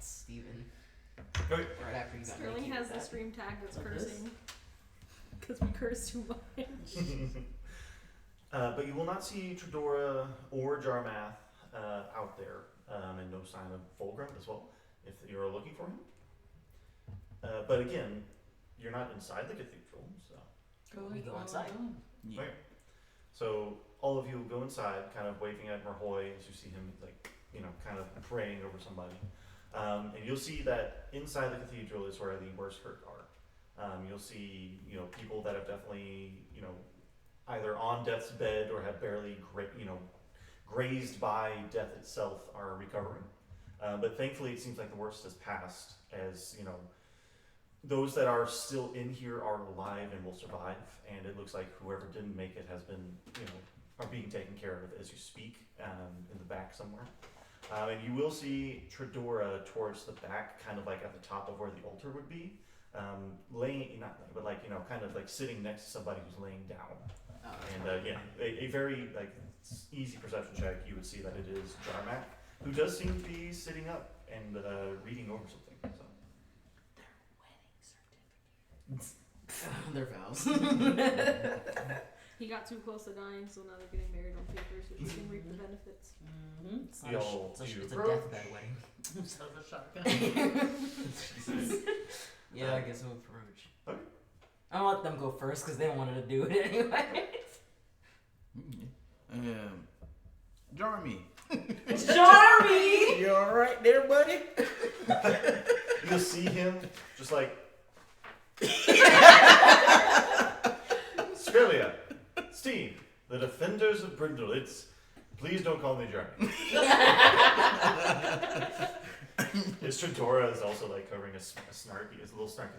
Steven. Okay. Right after you got Sterling naked has with the that. stream tag that's Like cursing. Because we curse too much. But you will not see Tredora or Jarmath out there, and no sign of Fulgrim as well, if you're looking for him. But again, you're not inside the cathedral, so. We go inside. Yeah. Okay. So all of you will go inside, kind of waving at Merhoy as you see him, like, kind of praying over somebody. And you'll see that inside the cathedral is where the worst hurt are. You'll see, people that have definitely, either on death's bed or have barely, grazed by death itself are recovering. But thankfully, it seems like the worst has passed, as those that are still in here are alive and will survive. And it looks like whoever didn't make it has been, are being taken care of as you speak, in the back somewhere. And you will see Tredora towards the back, kind of like at the top of where the altar would be, laying, not laying, but kind of like sitting next to somebody who's laying down. And a very easy perception check, you would see that it is Jarmath, who does seem to be sitting up and reading over something. So. Their vows. He got too close to dying, so now they're getting married on paper so she can reap the benefits. Mm-hmm. It's, not Y'all it's a do deathbed wedding. Instead of a shotgun. Jesus. Yeah, I guess we'll approach. Okay. I'll let them go first because they wanted to do it anyway. Jarmy. Jarmy! You alright there, buddy? You'll see him just like Australia, Steve, the defenders of Brindle. Please don't call me Jeremy. His Tredora is also like covering a snarky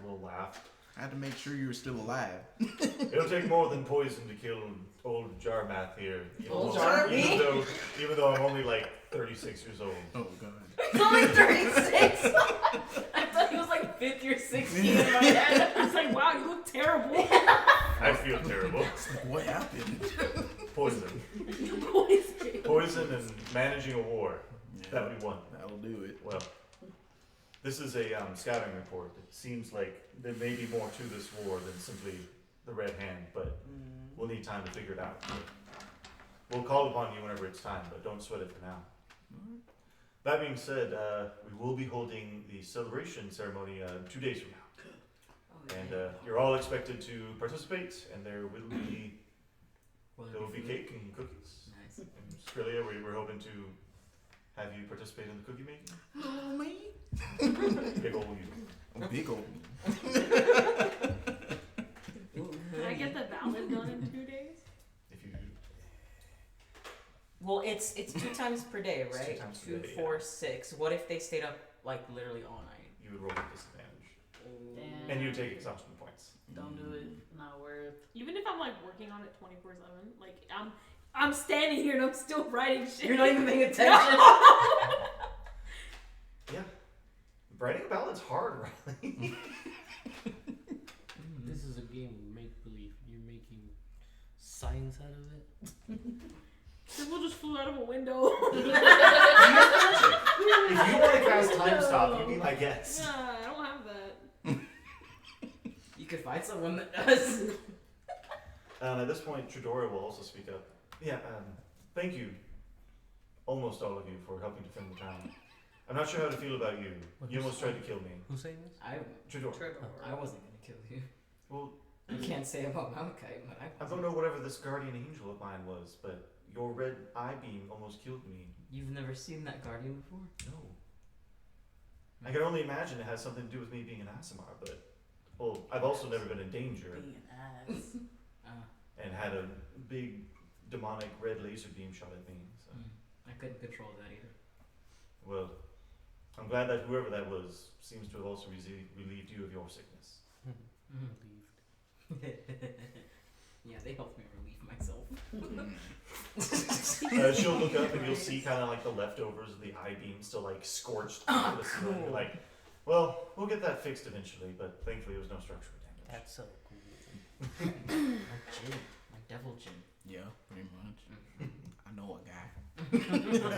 little laugh. I had to make sure you were still alive. It'll take more than poison to kill old Jarmath here. Old Jarmy? Even though I'm only like 36 years old. Oh, God. He's only 36! I thought he was like 50 or 60 in my head. It's like, wow, you look terrible. I feel terrible. What happened? Poison. Poison. Poison and managing a war. Yeah, That would be one. that'll do it. Well, this is a scouting report. It seems like there may be more to this war than simply the Red Hand, but we'll need time to figure it out. We'll call upon you whenever it's time, but don't sweat it for now. That being said, we will be holding the celebration ceremony 2 days from now. And you're all expected to participate, and there will be cake and cookies. Nice. And Skrilla, we're hoping to have you participate in the cookie making. Oh, me? Big ol' you. Oh, big old me. Can I get the ballad done in 2 days? If you Well, it's 2 times per day, It's 2 right? times per 2, day, 4, 6. What if they stayed up like literally all night? you would roll with disadvantage. Mm. And you take exhaustion points. Don't do it. Not worth. Even if I'm like working on it 24/7, like I'm standing here and I'm still writing shit. You're not even paying attention. Yeah. Writing a ballad's hard, Riley. This is a game of make believe. You're making science out of it. People just flew out of a window. If you want to cast time stop, you be my guest. Nah, I don't have that. You could find someone that does. At this point, Tredora will also speak up. Yeah, thank you, almost all of you, for helping defend the town. I'm not sure how to feel about you. You almost tried to kill me. Who's saying this? Tredora. I wasn't gonna kill you. Well, You can't say about Malachi, but I don't know whatever this guardian angel of mine was, but your red eye beam almost killed me. You've never seen that guardian before? No. I can only imagine it has something to do with me being an Aasimar, but... Well, I've also never been in danger Being an ass. and had a big demonic red laser beam shot at me, so... I couldn't control that either. Well, I'm glad that whoever that was seems to have also relieved you of your sickness. Yeah, they helped me relieve myself. She'll look up and you'll see kind of like the leftovers of the eye beam still like scorched into the ceiling. You're like, well, we'll get that fixed eventually, but thankfully there was no structural damage. That's so cool. My gin. My devil gin. Yeah, pretty much. I know a guy.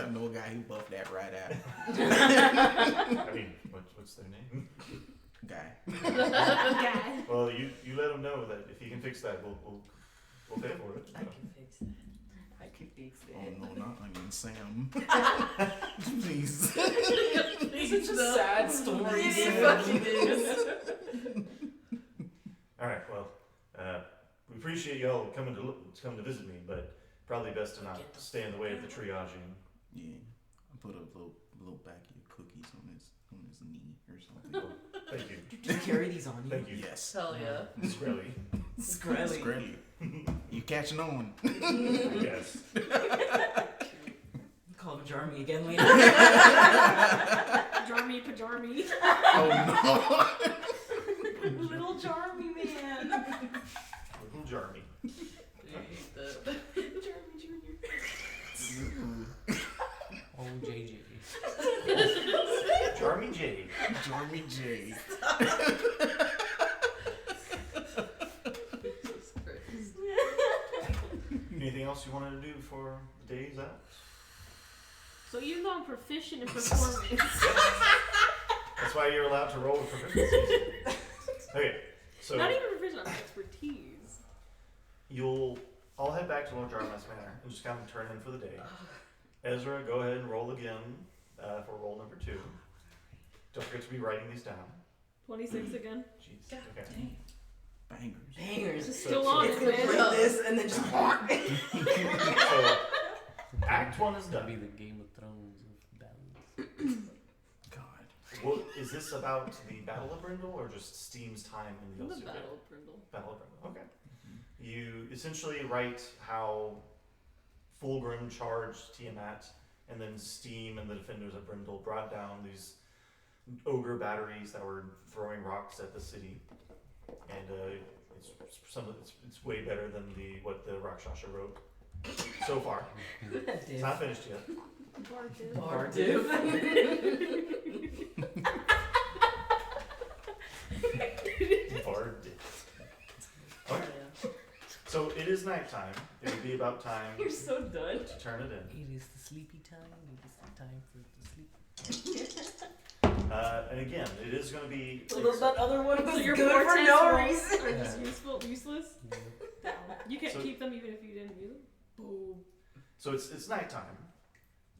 I know a guy who buffed that right out. I mean, God. Well, you let him know that if he can fix that, we'll pay for it. I can fix that. I can fix Oh that. no, not Onion Sam. Please. It's such a sad story. It Sam. fucking is. All right. Well, we appreciate y'all coming to visit me, but probably best to not stay in the way of the triaging. Yeah, I put a little packet of cookies on his knee or something. Oh, thank you. Did you carry these on you? Thank you. Yes. Hell yeah. Skrelly. Skrelly. Skrelly. You catching on? Yes. Call him Jarmy again later. Jarmy pajarmy. Oh Little Jarmy man. Little Jarmy. Jarmy Jr. no. Oh, JJ. Jarmy J. Jarmy J. Anything else you wanted to do before the day's out? So even though I'm proficient in performance, That's why you're allowed to roll with proficiency. Okay, so not even proficient, I'm expertise. you'll all head back to Lord Jarmas Manor and just kind of turn in for the day. Ezra, go ahead and roll again for roll number 2. Don't forget to be writing these down. 26 again. Jeez. Okay. Bangers. Bangers. It's still on It's it, gonna man. break this and then just. So Act 1 is That'd be done. the Game of Thrones of battles. God. Well, is this about the Battle of Brindle or just Steam's time in the The Elsevier? Battle of Brindle. Battle of Brindle. Okay. You essentially write how Fulgrim charged Tiamat, and then Steam and the defenders of Brindle brought down these ogre batteries that were throwing rocks at the city, and it's way better than what the Rakshasha wrote so far. It's not finished yet. Bardiv. Bard did. Okay. So it is nighttime. It would be about time You're so done. to turn it in. It is the sleepy time. It is the time for the sleep. And again, it is going to be. Well, that other one So was your good for portents no rolls reason. are just useless. Yep. You can't So- keep them even if you didn't use them. Boom. So it's nighttime.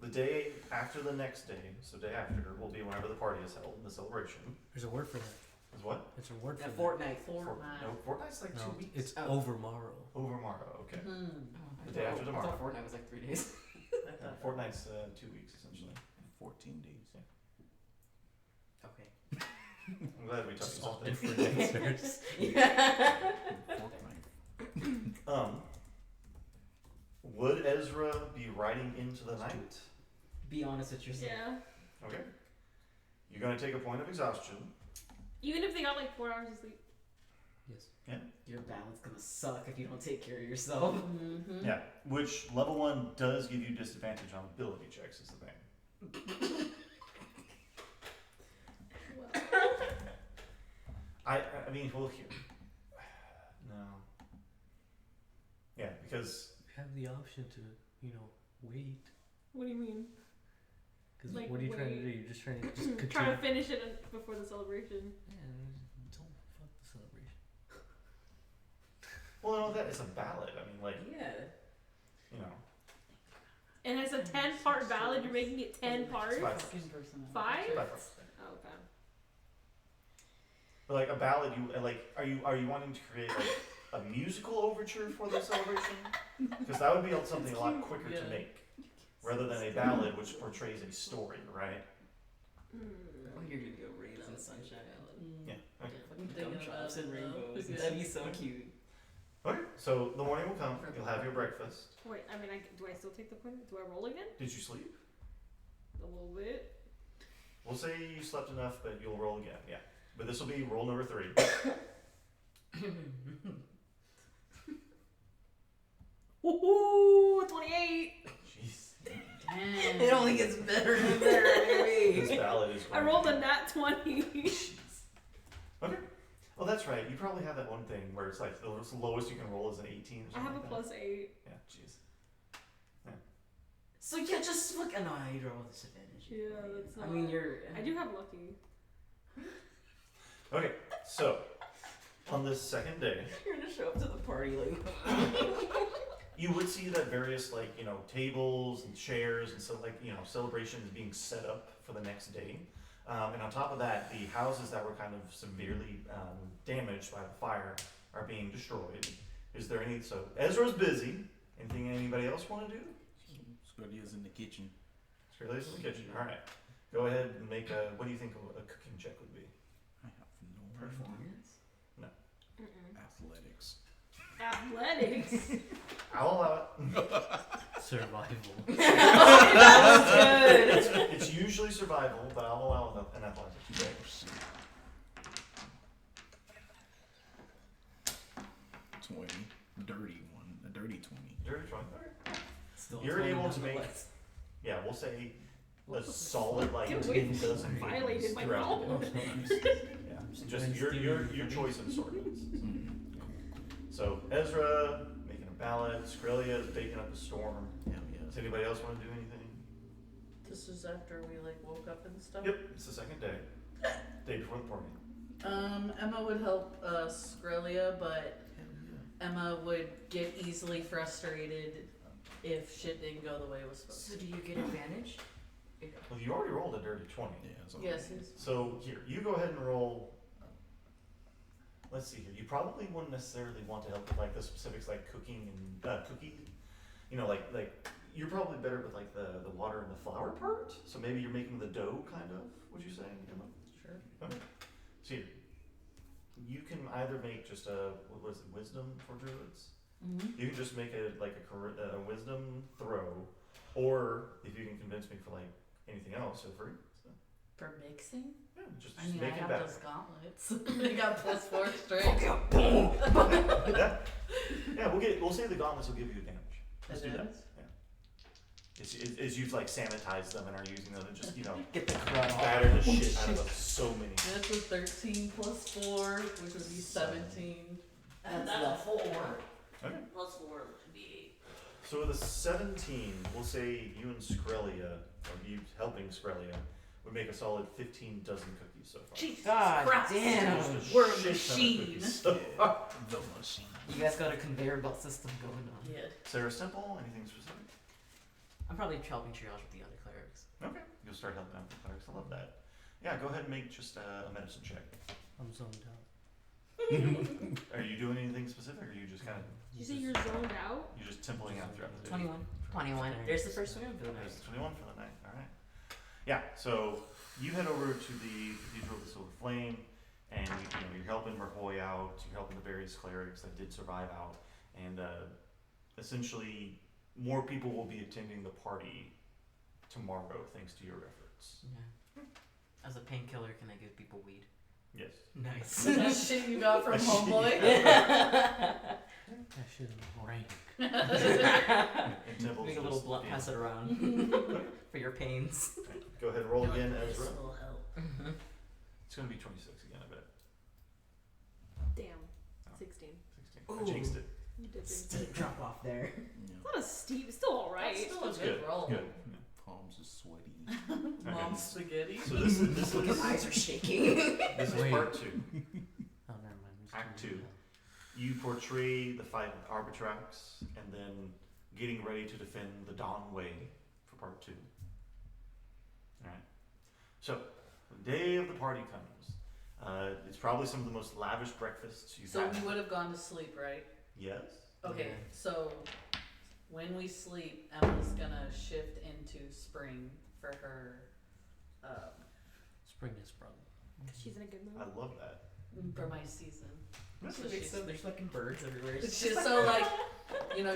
The day after the next day, so day after, will be whenever the party is held, the celebration. There's a word for that. Is what? There's a word for Yeah, that. Fortnite. No, Fortnite's like 2 No, weeks. it's Oh. overmorrow. Over okay. Hmm. The day after I tomorrow. thought Fortnite was like 3 days. Fortnite's 2 weeks essentially. 14 days. Okay. I'm glad we talked Just all about different answers. Yeah. Fortnite. Would Ezra be riding into the night? Be honest with yourself. Yeah. Okay. You're gonna take a point of exhaustion. Even if they got like 4 hours of sleep. Yes. Your balance gonna suck if you don't take care of yourself. Mm-hmm. Yeah. Which level 1 does give you disadvantage on ability checks is the thing. Well, I mean, well, here. No. Yeah, because You have the option to, wait. what do you mean? Because Like, what are you trying to do? wait. You're just trying to just continue. Trying to finish it before the celebration. Yeah, don't fuck the celebration. well, no, that is a ballad. I mean, like, Yeah. you know, And it's a 10-part ballad. You're making it 10 parts. Five. Fucking person. 5? five parts. Oh, okay. But like a ballad, are you wanting to create like a musical overture for the celebration? Because that would be something a lot quicker to make, rather than a ballad which portrays a story, right? Mm. Oh, you're gonna go rays and sunshine. Yeah. Okay. Fucking Thinking gumdrops about and it, though. rainbows. Yeah. That'd be so cute. Okay. So the morning will come. You'll have your breakfast. Wait, I mean, do I still take the point? Do I roll again? Did you sleep? A little bit. We'll say you slept enough, but you'll roll again. Yeah. But this will be roll number 3. Woohoo! 28! Jeez. Damn. It only gets better and better, This baby. ballad is. I rolled a nat 20. Okay. Oh, that's right. You probably have that one thing where it's like the lowest you can roll is an 18 or I something. have a like plus 8. that. Yeah. Jeez. So yeah, just look. No, you roll with disadvantage. Yeah, that's I mean, not- you're. I do have lucky. Okay. So, on this second day, You're gonna show up to the party like. you would see that various tables and chairs and so celebrations being set up for the next day. And on top of that, the houses that were kind of severely damaged by the fire are being destroyed. Is there any? So Ezra's busy. Anything anybody else want to do? Scordia's in the kitchen. Scarlett's in the kitchen. All right. Go ahead and make a. What do you think a cooking check would be? I have no Performance? athletics. Athletics. I'll allow it. Survival. That was good. It's usually survival, but I'll allow an athletics check. Oh, 20. Dirty one. A dirty 20. Dirty 20. All right. Still You're 20 able to make. nonetheless. Yeah, we'll say a solid like Get 10 away from dozen me. Violated my throughout the phone. day. Nice. Yeah, just your choice of assortments. So Ezra making a ballad, Skrilla is baking up a storm. Hell yeah. Does anybody else want to do anything? This is after we like woke up and stuff. Yep, it's the second day. Day before the party. Emma would help Skrilla, but Hell yeah. Emma would get easily frustrated if shit didn't go the way it was supposed So to. do you get advantage? Well, you already rolled a dirty 20. Yeah, it's all Yes, right. yes. So here, you go ahead and roll. Let's see here. You probably wouldn't necessarily want to help with like the specifics, like cooking and cookie. You know, like you're probably better with like the water and the flour part. So maybe you're making the dough, kind of. Would you say, Emma? Sure. Okay. So here, you can either make just a what is it, wisdom for druids. Mm-hmm. You can just make a wisdom throw, or if you can convince me for like anything else, feel free. So, For mixing? yeah, just I mean, I make it have better. those gauntlets. They got +4 strength. Yeah, we'll say the gauntlets will give you advantage. Let's do that. As you've like sanitized them and are using them to just Get the crud off. batter the shit out of so many. That's a 13 +4, which would be 17. That's That's left. 4. Okay. +4 would be So with a 17, we'll say you and Skrilla, or you helping Skrilla, would make a solid 15 dozen cookies so far. Jesus God Christ. damn. Just a We're a shit ton of machine. cookies so far. The machine. You guys got a conveyor belt system going on. Yeah. Sarah Simple, anything specific? I'm probably helping triage with the other clerics. Okay. You'll start helping out the clerics. I love that. Yeah, go ahead and make just a medicine check. I'm zoned out. Are you doing anything specific, or are you just kind of Did you say you're zoned out? you're just templing out throughout the day? 21. There's the first one for the There's night. 21 for the night. All right. Yeah. So you head over to the Cathedral of the Silver Flame, and you're helping Merhoy out. You're helping the various clerics that did survive out, and essentially more people will be attending the party tomorrow thanks to your efforts. Yeah. As a painkiller, can I give people weed? Yes. Nice. That shit you got from Homeboy? That shit in the brain. And Temple's Make a little just blunt, being- pass it around for your pains. Go ahead and roll again, Ezra. This will help. It's gonna be 26 again, I bet. Damn. 16. 16. I Ooh. jinxed it. You did jinx Steep it. drop off there. Yeah. It's not a steep. It's still alright. That's still a It's good roll. Good. Palms are sweaty. Mom spaghetti. So this is Your eyes are shaking. this is Wait. part 2. Oh, never mind. I'm just Act doing 2. that. You portray the fight with Arbitrax, and then getting ready to defend the Dawn Way for part 2. Alright. So, the day of the party comes. It's probably some of the most lavish breakfasts you've So had. we would have gone to sleep, right? Yes? Okay, Yeah. so when we sleep, Emma's gonna shift into spring for her, Spring is sprung. She's in a good mood. I love that. for my season. So There's she's, fucking birds everywhere. it's just so like,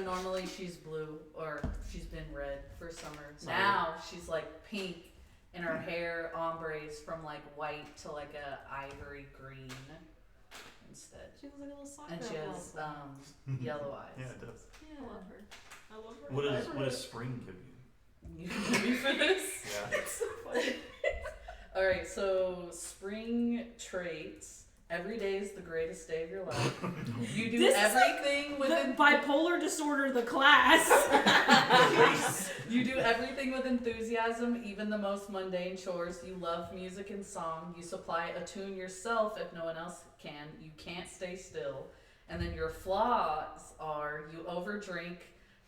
normally she's blue or she's been red for summer. Summer. Now she's like pink and her hair ombres from like white to like a ivory green instead. She looks like a little soccer And she has ball. yellow eyes. Yeah, it does. I love her. I love her. What does spring give you? You ready for this? Yeah. It's so funny. Alright, so spring traits Every day is the greatest day of your life. You do This is everything The with bipolar disorder, the class. You do everything with enthusiasm, even the most mundane chores. You love music and song. You supply a tune yourself if no one else can. You can't stay still. And then your flaws are you overdrink.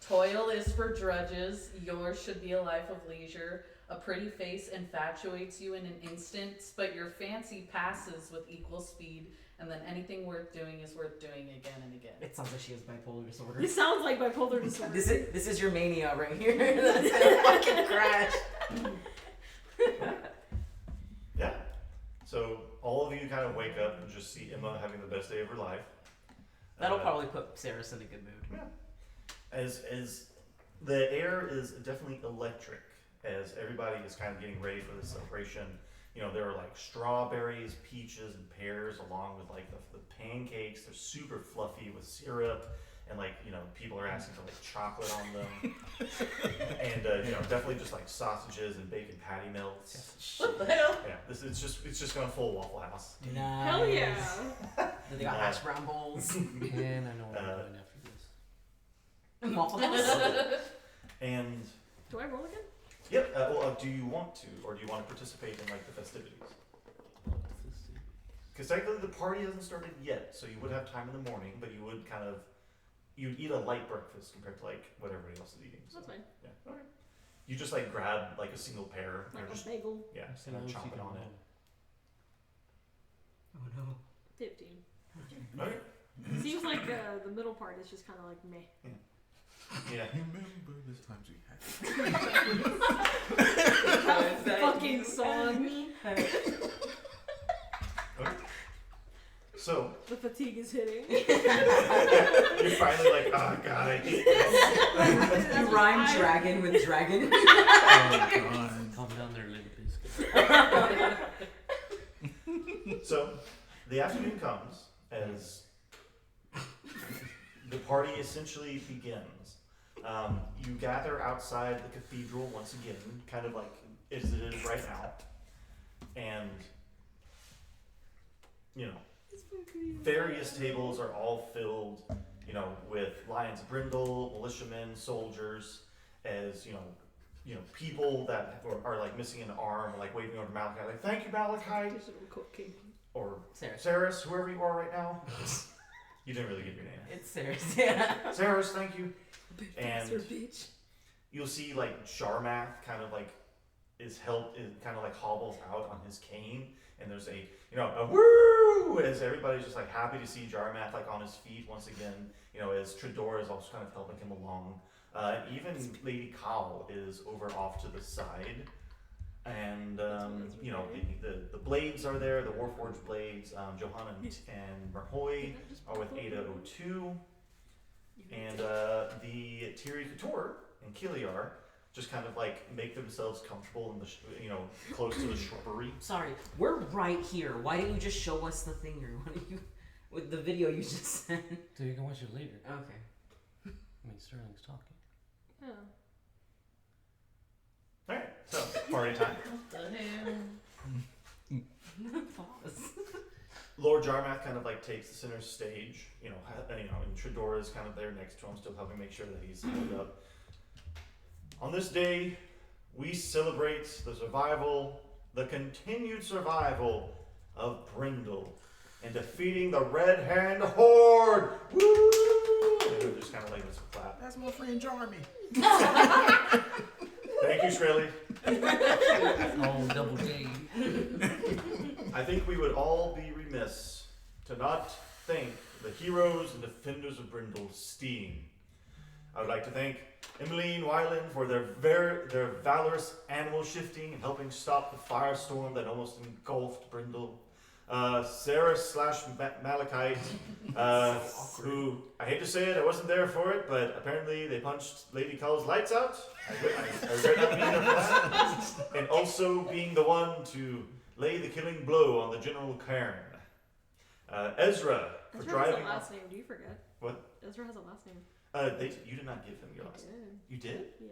Toil is for drudges. Yours should be a life of leisure. A pretty face infatuates you in an instant, but your fancy passes with equal speed. And then anything worth doing is worth doing again and again. It sounds like she has bipolar disorder. This sounds like bipolar disorder. This is your mania right here. That's gonna fucking crash. Yeah. So all of you kind of wake up and just see Emma having the best day of her life. That'll probably put Saris in a good mood. Yeah. As the air is definitely electric, as everybody is kind of getting ready for this celebration. You know, there are like strawberries, peaches, and pears, along with like the pancakes. They're super fluffy with syrup, and like, you know, people are asking for like chocolate on them, and you know, definitely just like sausages and bacon patty melts. What the hell? Yeah, it's just going full Waffle House. Nice. Hell yeah. Then they got hash brown bowls. And I know what I'm doing after this. Waffle House. And Do I roll again? yep. Do you want to, or do you want to participate in like the festivities? Because technically the party hasn't started yet, so you would have time in the morning, but you would kind of, you'd eat a light breakfast compared to like what everybody else is eating. So, That's fine. yeah. Okay. You just like grab like a single pear, Like or a just bagel. yeah, So and now then she chomp it can on it. roll. Oh no. 15. Okay. Seems like the middle part is just kind of like meh. Yeah. Remember this times we had. Fucking song. Okay. So The fatigue is hitting. you're finally like, oh god, I hate this. You rhyme dragon with dragon. Oh god. Calm down there, little biscuit. So the afternoon comes as the party essentially begins. You gather outside the cathedral once again, kind of like as it is right now, and you know, various tables are all filled, you know, with Lions Brindle, militiamen, soldiers, as you know, people that are like missing an arm, like waving over Malachi, like thank you Malachi, Digital cooking. or Saris. Saris, whoever you are right now. You didn't really give your name. It's Saris, yeah. Saris, thank you. Bitch, And bastard, bitch. you'll see like Jarmath kind of like is kind of like hobbles out on his cane, and there's a woo as everybody's just like happy to see Jarmath like on his feet once again. You know, as Tredor is also kind of helping him along. Even Lady Cowell is over off to the side, and you know, the blades are there, the Warforged blades. Johanna and Merhoy are with Ada O2. And the Tiri Couture and Kiliar just kind of like make themselves comfortable in the close to the shrubbery. Sorry, we're right here. Why didn't you just show us the thing with the video you just sent? So you can watch it later. Okay. I mean, Sterling's talking. Yeah. All right, so party time. What the hell? Pause. Lord Jarmath kind of like takes the center stage, and Tredor is kind of there next to him, still helping make sure that he's held up. On this day, we celebrate the continued survival of Brindle, and defeating the Red Hand Horde. Woo! And they're just kind of like this clap. That's my friend Jarmy. Thank you, Shrilly. Oh, double J. I think we would all be remiss to not thank the heroes and defenders of Brindle, STEEMed. I would like to thank Emmeline Weiland for their valorous animal shifting and helping stop the firestorm that almost engulfed Brindle. Sarah/Malachite, who, I hate to say it, I wasn't there for it, but apparently they punched Lady Cull's lights out. I regret not being there for that. And also being the one to lay the killing blow on the General Cairn. Ezra, for Ezra driving has a last off. name. Do you forget? What? Ezra has a last name. You did not give him your I last name. did. You did? Yeah.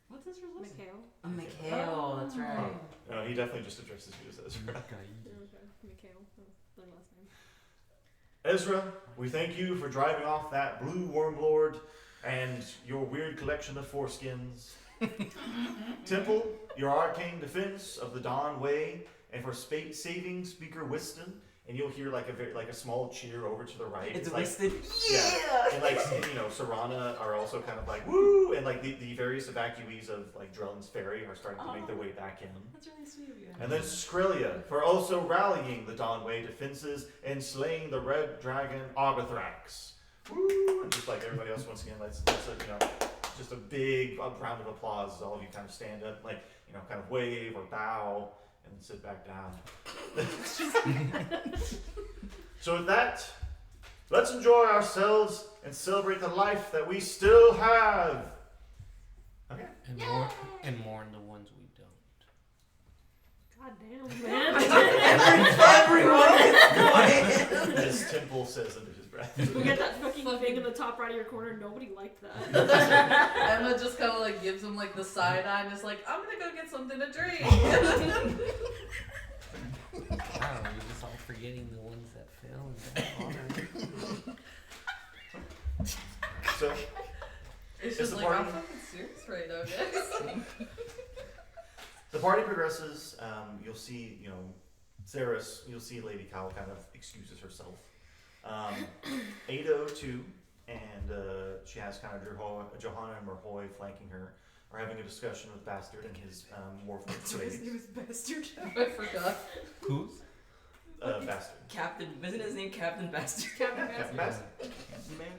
What's his last name? Mikhail. Mikhail, that's right. No, he definitely just addresses you as Ezra. Yeah, okay. Mikhail. That's their last name. Ezra, we thank you for driving off that blue wormlord and your weird collection of foreskins. Temple, your arcane defense of the Dawn Way, and for saving Speaker Whiston. And you'll hear like a small cheer over to the right. It's like, Whiston. Yeah. And like, Serana are also kind of like, woo! And like the various evacuees of like Drellin's Ferry are starting to make their way back in. That's really sweet of you. And then Skrillia for also rallying the Dawnway defenses and slaying the red dragon Argothrax. Woo! And just like everybody else, once again, that's just a big round of applause as all of you kind of stand up, like, kind of wave or bow and then sit back down. So with that, let's enjoy ourselves and celebrate the life that we still have. Okay. And mourn the ones we don't. God damn, man. Everyone is As Temple says under his breath. We get that fucking thing in the top right of your corner. Nobody liked that. Emma just kind of like gives him like the side eye and is like, I'm gonna go get something to drink. Wow, you're just all forgetting the ones that fail and don't honor. So It's Is just the like, party- I'm fucking serious right now, guys. the party progresses. You'll see, Ceres, you'll see Lady Kyle kind of excuses herself. 802 and she has kind of Johanna and Merhoy flanking her, are having a discussion with Bastard and his warforged slaves. Bastard. I forgot. Who's? Bastard. Captain, isn't his name Captain Bastard? Captain Captain Bastard. Bastard.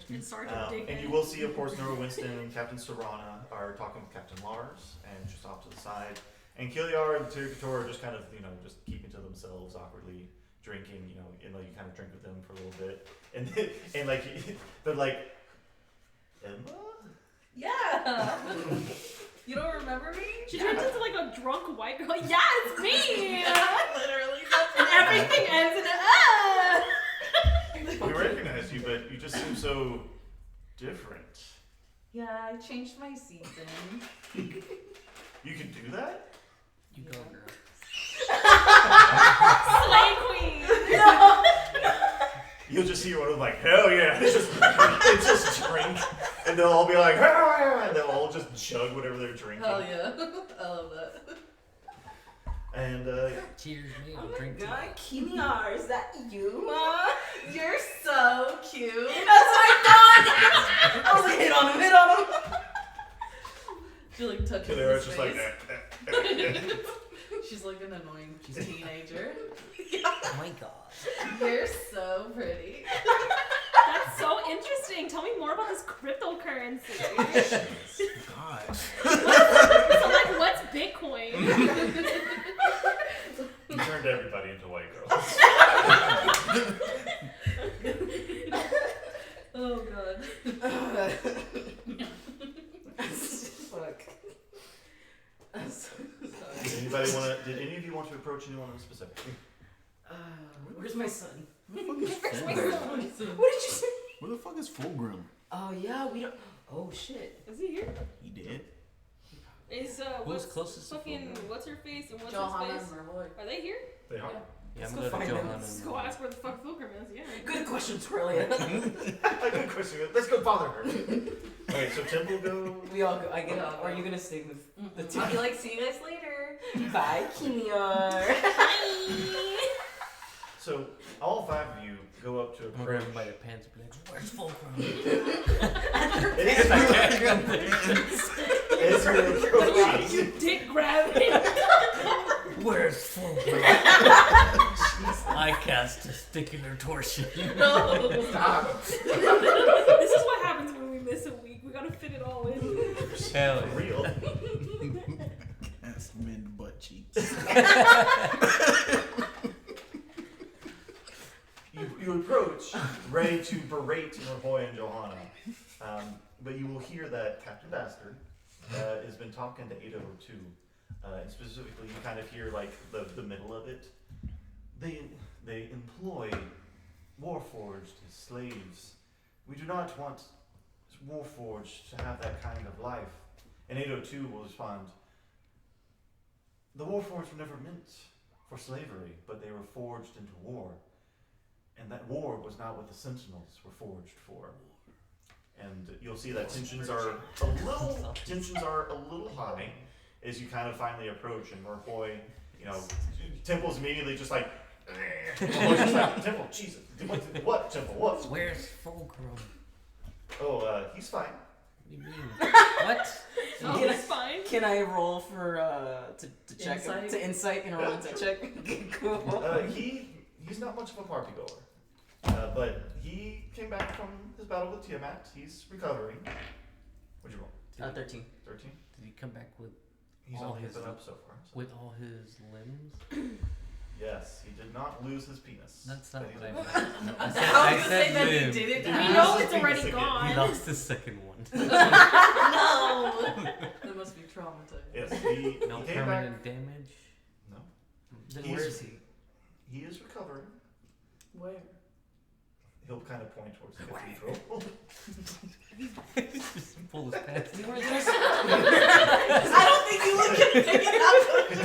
And Sergeant Dickhead. And you will see, of course, Nora Winston and Captain Serana are talking with Captain Lars, and just off to the side. And Kiliar and Tirkator are just kind of, just keeping to themselves, awkwardly drinking, and like you kind of drink with them for a little bit. And then, they're like, Emma? Yeah. You don't remember me? She turns into like a drunk white girl. Yeah, it's me! Literally. And everything ends in We recognize you, but you just seem so different. Yeah, I changed my season. You can do that? You go, girl. Slay queen! You'll just see one of them like, hell yeah, it's just drink, and they'll all be like, hell yeah, and they'll all just chug whatever they're drinking. Hell yeah. I love that. And Cheers, me. Oh I'll my drink too. god, Kimiar, is that you? You're so cute. Oh my god! I was like, hit on him. She like touches Kalera's his just like, face. She's like an annoying teenager. Oh my god. You're so pretty. That's so interesting. Tell me more about this cryptocurrency. God. So like, what's Bitcoin? you turned everybody into white girls. Oh god. Fuck. I'm so sorry. Did any of you want to approach anyone in specific? Where's my son? Where the fuck is Where's my Fulgrim? son? What did you say? Where the fuck is Fulgrim? Oh yeah, we don't. Oh shit. Is he here? He dead? Is Who's what's closest to fucking Fulgrim? what's her face and what's Johanna his and face? Merloy. Are they here? They are. Yeah, Let's I'm go good find at them. Johanna. Let's go ask where the fuck Fulgrim is. Yeah. Good question, Trillia. Good question. Let's go bother her. Alright, so Temple go. We all go. I get up. Are you gonna stay with the two? I'll be like, see you guys later. Bye, Kimiar. So all five of you go up to I'm gonna approach. grab him by the pants and be like, where's Fulcrum? As you're approaching, Dick grabbing. Where's Fulcrum? I cast testicular torsion. No. stop. This is what happens when we miss a week. We gotta fit it all in. Hell For real. That's mid butt cheeks. You approach, ready to berate Merhoy and Johanna, but you will hear that Captain Bastard has been talking to 802, and specifically you kind of hear like the middle of it. They employ Warforged as slaves. We do not want Warforged to have that kind of life. And 802 will respond, the Warforged were never meant for slavery, but they were forged into war. And that war was not what the Sentinels were forged for. And you'll see that tensions are a little high as you kind of finally approach, and Merhoy, Temple's immediately just like, just like, Temple, Jesus, what, Temple, what? Where's Fulcrum? Oh, he's fine. What do you mean? What? Oh, Can I- it's fine. Can I roll for to check Insight? to insight and roll insight check? Cool. He's not much of a party goer, but he came back from his battle with Tiamat. He's recovering. What'd you roll? 13. 13. Did he come back with He's All all his- hit up so far. So. with all his limbs? Yes, he did not lose his penis. That's not But he what I did- meant. I was I gonna say said that he limbs. didn't We We have. know his it's already penis again. gone. He lost his second one. No! That must be traumatizing. Yes, No he came permanent back. damage. No, Then He's- where is he? he is recovering. Where? He'll kind of point towards the cathedral. Just pull his pants. We were just. I don't think you look at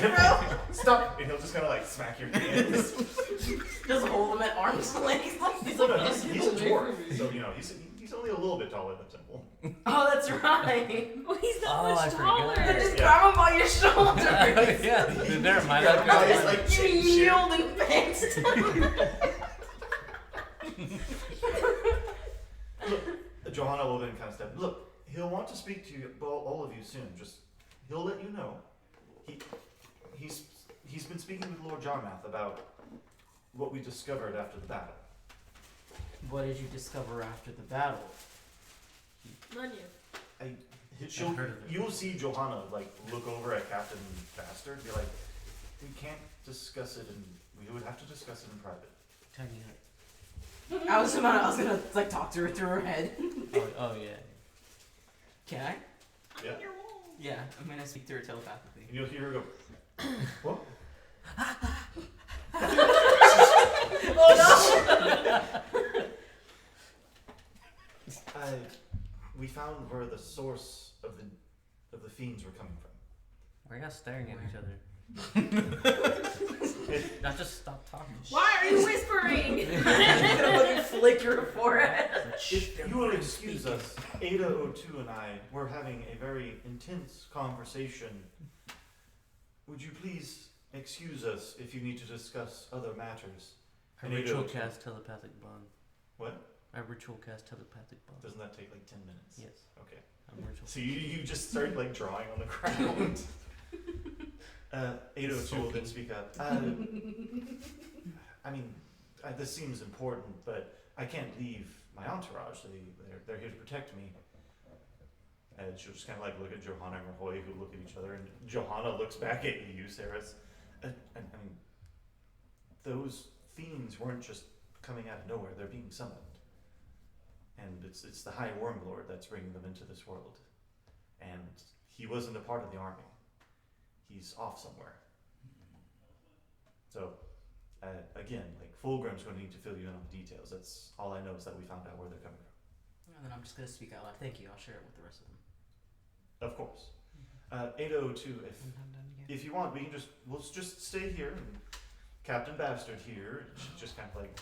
it up. Stop! And he'll just kind of like smack your hands. Just hold him at arm's length. He's No, like, he's a "Get away dwarf, from me." so he's only a little bit taller than Temple. Oh, that's right. Oh, he's not Oh, I much taller. forgot. Just Yeah. grab him by your shoulders. Yeah, never mind. Yeah, I it's forgot. like You yielding pants. Look, Johanna will then kind of step. Look, he'll want to speak to you, all of you soon. Just he'll let you know. He's been speaking with Lord Jarmath about what we discovered after the battle. What did you discover after the battle? None yet. She'll, I've heard of it. you'll see Johanna like look over at Captain Bastard, be like, we can't discuss it, and we would have to discuss it in private. Tiny hut. I was gonna like talk to her through her head. Oh yeah. Can I? Yeah. On your wall. Yeah, I'm gonna speak to her telepathically. And you'll hear her go, what? We found where the source of the fiends were coming from. We're not staring at each other. It- Not just stop talking. Why are you whispering? I'm gonna let you flick your forehead. If you will excuse us, Ada O2 and I were having a very intense conversation. Would you please excuse us if you need to discuss other matters? I And you ritual do. cast telepathic bond. What? I ritual cast telepathic bond. Doesn't that take like 10 minutes? Yes. Okay. I'm ritual. So you just start like drawing on the ground. 802 will then speak up. I mean, this seems important, but I can't leave my entourage. They're here to protect me. And she'll just kind of like look at Johanna and Rahoy, who look at each other, and Johanna looks back at you, Saris. I mean, those fiends weren't just coming out of nowhere; they're being summoned, and it's the High Worm Lord that's bringing them into this world. And he wasn't a part of the army. He's off somewhere. So, again, like Fulgrim's going to need to fill you in on the details. That's all I know is that we found out where they're coming from. And then I'm just gonna speak out loud. Thank you. I'll share it with the rest of them. Of course. 802, I'm not done yet. if you want, we'll just stay here. And Captain Bastard here, just kind of like,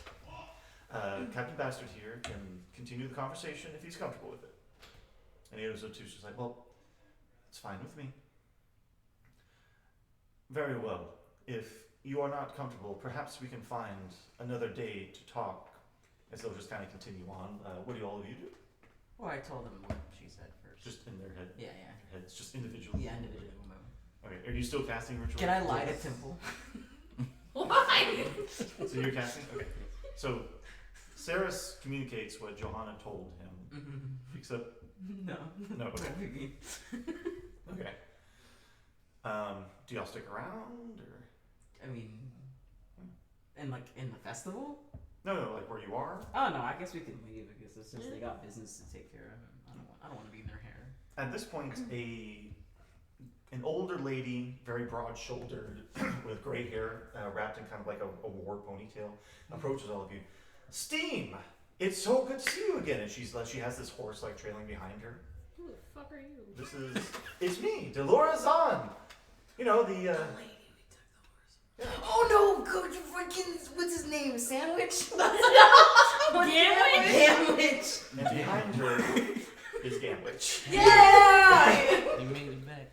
Captain Bastard here can continue the conversation if he's comfortable with it. And 802 is just like, well, it's fine with me. Very well. If you are not comfortable, perhaps we can find another day to talk, as they'll just kind of continue on. What do all of you do? Well, I told them what she said first. Just in their head. Yeah, Their heads, just individually. yeah. Yeah, individually. Okay. Are you still casting ritual? Can I lie to Temple? Why? So you're casting? Okay. So Saris communicates what Johanna told him, except No. no. Okay. What do you mean? Okay. Do y'all stick around or I mean, in the festival? no? Like where you are. Oh no, I guess we can leave because it's just they got business to take care of. I don't want to be in their hair. At this point, an older lady, very broad-shouldered, with gray hair, wrapped in kind of like a war ponytail, approaches all of you. Steam, it's so good to see you again. And she has this horse like trailing behind her. Who the fuck are you? It's me, Delora Zahn. You know the. Oh no, Coach freaking what's his name? name? Sandwich? Gamwich? And behind her is Gamwich. Yeah! You made it back.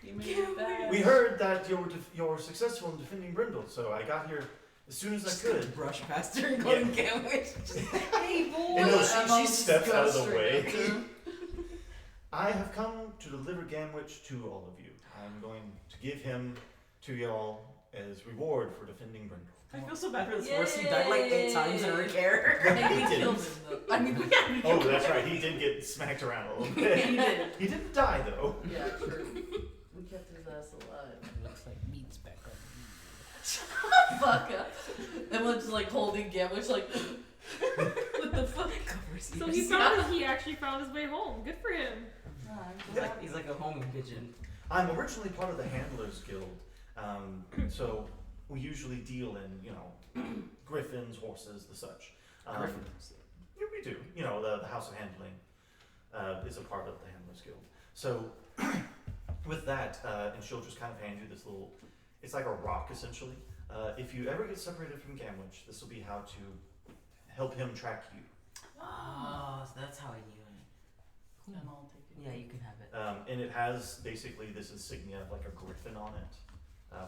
You made it back. We heard that you were successful in defending Brindle, so I got here as soon as I could. Brush past her and call him Gamwich. Hey, boy! And no, Emma she steps out of the straight way. up to him. I have come to deliver Gamwich to all of you. I'm going to give him to y'all as reward for defending Brindle. I feel so bad for this horse. He died like 8 times in her care. And He we didn't. killed him though. I mean, we Oh, that's right. He did get smacked around a little bit. He did. He didn't die though. Yeah, true. We kept his ass alive. Looks like meat's back on meat. Fuck up. Emma's like holding Gamwich like, what the fuck? So he actually found his way home. Good for him. He's like a homing pigeon. I'm originally part of the Handlers Guild, so we usually deal in, griffins, horses, the such. Griffins. Yeah, we do. The House of Handling is a part of the Handlers Guild. So with that, and she'll just kind of hand you this little, it's like a rock essentially. If you ever get separated from Gamwich, this will be how to help him track you. Oh, so that's how I knew it. And I'll take it. Yeah, you can have it. And it has basically this insignia of like a griffin on it,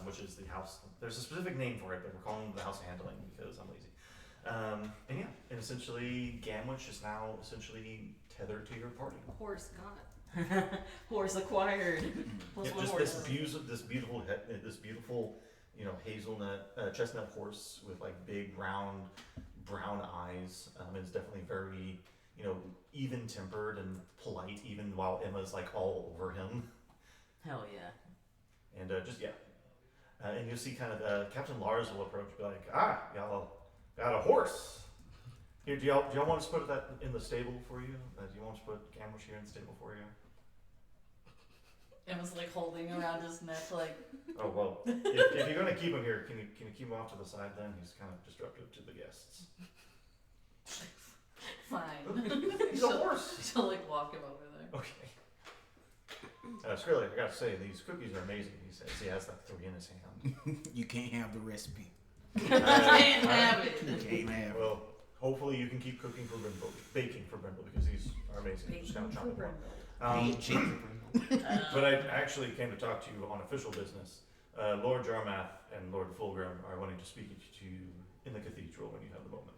which is the house. There's a specific name for it, but we're calling it the House of Handling because I'm lazy. And essentially, Gamwich is now essentially tethered to your party. Horse got. Horse acquired. Plus Yeah, one just horse. this beautiful, hazelnut, chestnut horse with like big brown eyes. It's definitely very, even tempered and polite, even while Emma's like all over him. Hell yeah. And and you'll see kind of Captain Lars will approach, be like, y'all got a horse. Here, do y'all want us to put that in the stable for you? Do you want us to put Gamwich here in the stable for you? Emma's like holding around his neck like, Oh well, if you're gonna keep him here, can you keep him off to the side then? He's kind of disruptive to the guests. fine. He's a horse. She'll like walk him over there. Okay. Skrilla, I gotta say, these cookies are amazing. He says he has like 3 in his hand. You can't have the recipe. Can't have it. You can't have it. Well, hopefully you can keep cooking for Brindle, baking for Brindle because these are amazing. Just kind of chop them up. But I actually came to talk to you on official business. Lord Jarmath and Lord Fulgrim are wanting to speak to you in the cathedral when you have the moment.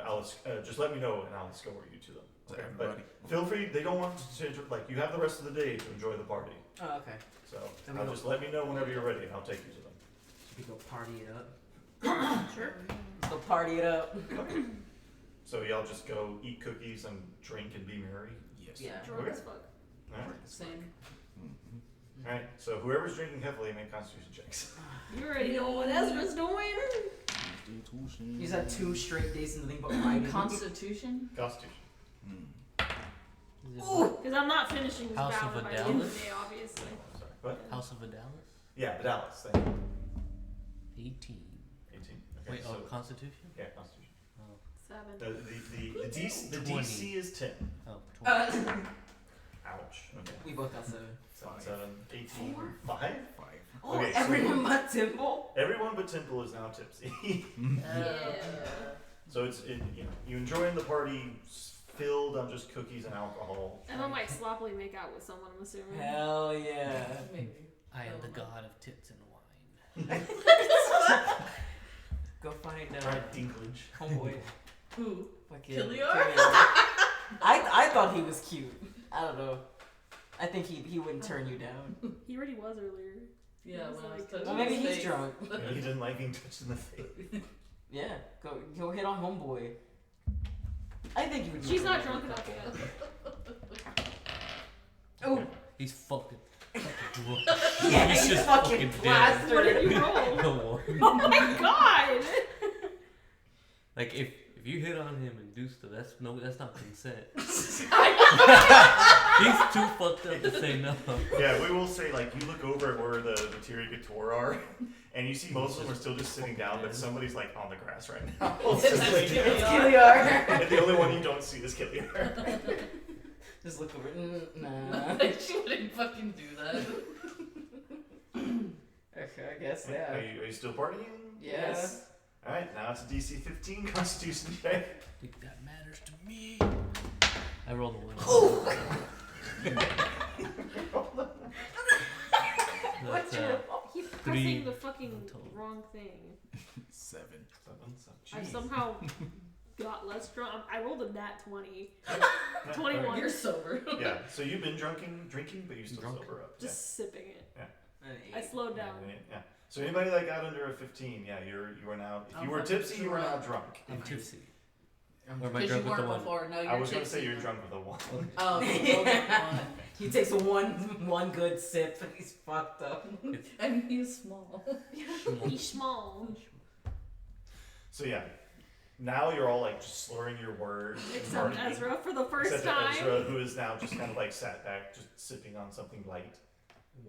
Alice, just let me know and I'll escort you to them. To Okay? everybody. But feel free. They don't want to you have the rest of the day to enjoy the party. Oh, okay. So Then we go- just let me know whenever you're ready and I'll take you to them. Should we go party it up? Sure. Let's go party it up. So y'all just go eat cookies and drink and be merry. Yes. Yeah. Drunk Okay. as fuck. Alright. Same. Mhm. Alright. So whoever's drinking heavily, make Constitution checks. You already know what Ezra's doing. Constitution. He's had 2 straight days in nothing but fighting. Constitution? Constitution. Mm. Is it Because I'm not finishing this House of battle by the end of Adalis? the day, obviously. Oh, sorry. What? House of Adalis? Yeah, but Alice. Thank you. 18. 18. Okay. Wait, so, Constitution? yeah, Constitution. 7. The 20. DC is 10. Oh, 20. Ouch. Okay. We both got 7. 7, 18, 4? 5. 5. Oh, Okay, so- everyone but Timble? Everyone but Temple is now tipsy. So you enjoying the party filled on just cookies and alcohol. Emma might sloppily make out with someone, I'm assuming. Hell yeah. Maybe. I am the god of tits and wine. Go find Alright, Dinklage. homeboy. Who? Fucking Killior? I thought he was cute. I don't know. I think he wouldn't turn you down. He already was earlier. Yeah, It's when I was like- touching Well, maybe his he's face. drunk. He didn't like being touched in the face. Yeah, go hit on homeboy. I think you would. She's not drunk enough yet. Oh, He's fucking. yeah, He's he's just fucking fucking dead. plastered. What did you roll? No. Oh my god! Like if you hit on him and do stuff, that's not consent. He's too fucked up to say no. Yeah, we will say like you look over at where the Tiri Gator are, and you see most of them are still just sitting down, but somebody's like on the grass right now. It's Like, Killior. It's Killiar. and the only one you don't see is Killiar. Just look over. Nah. She wouldn't fucking do that. Okay, I guess Are you still partying? Yes. All right, now Now it's a DC 15 Constitution check. think that matters to me. I rolled a 1. What's That's, your Keep Three pressing the fucking total. wrong thing. 7. I Jeez. somehow got less drunk. I rolled a nat 20. 21. You're sober. Yeah, so you've been drinking, but you still Drunk. sober up. Just sipping it. An I 8. slowed Yeah. down. Yeah. So anybody that got under a 15, yeah, you are now. If I'm you were fucking tipsy, you were now drunk. drunk. I'm If you- tipsy. Or am I Because you drunk with the weren't 1? before. No, you're I was gonna say tipsy you're now. drunk with a 1. Oh, so go with one. He takes one good sip and he's fucked up. And he's small. He's small. So yeah, now you're all like just slurring your words. and Except partying. Ezra for the first Except time. Ezra, who is now just kind of like sat back, just sipping on something light.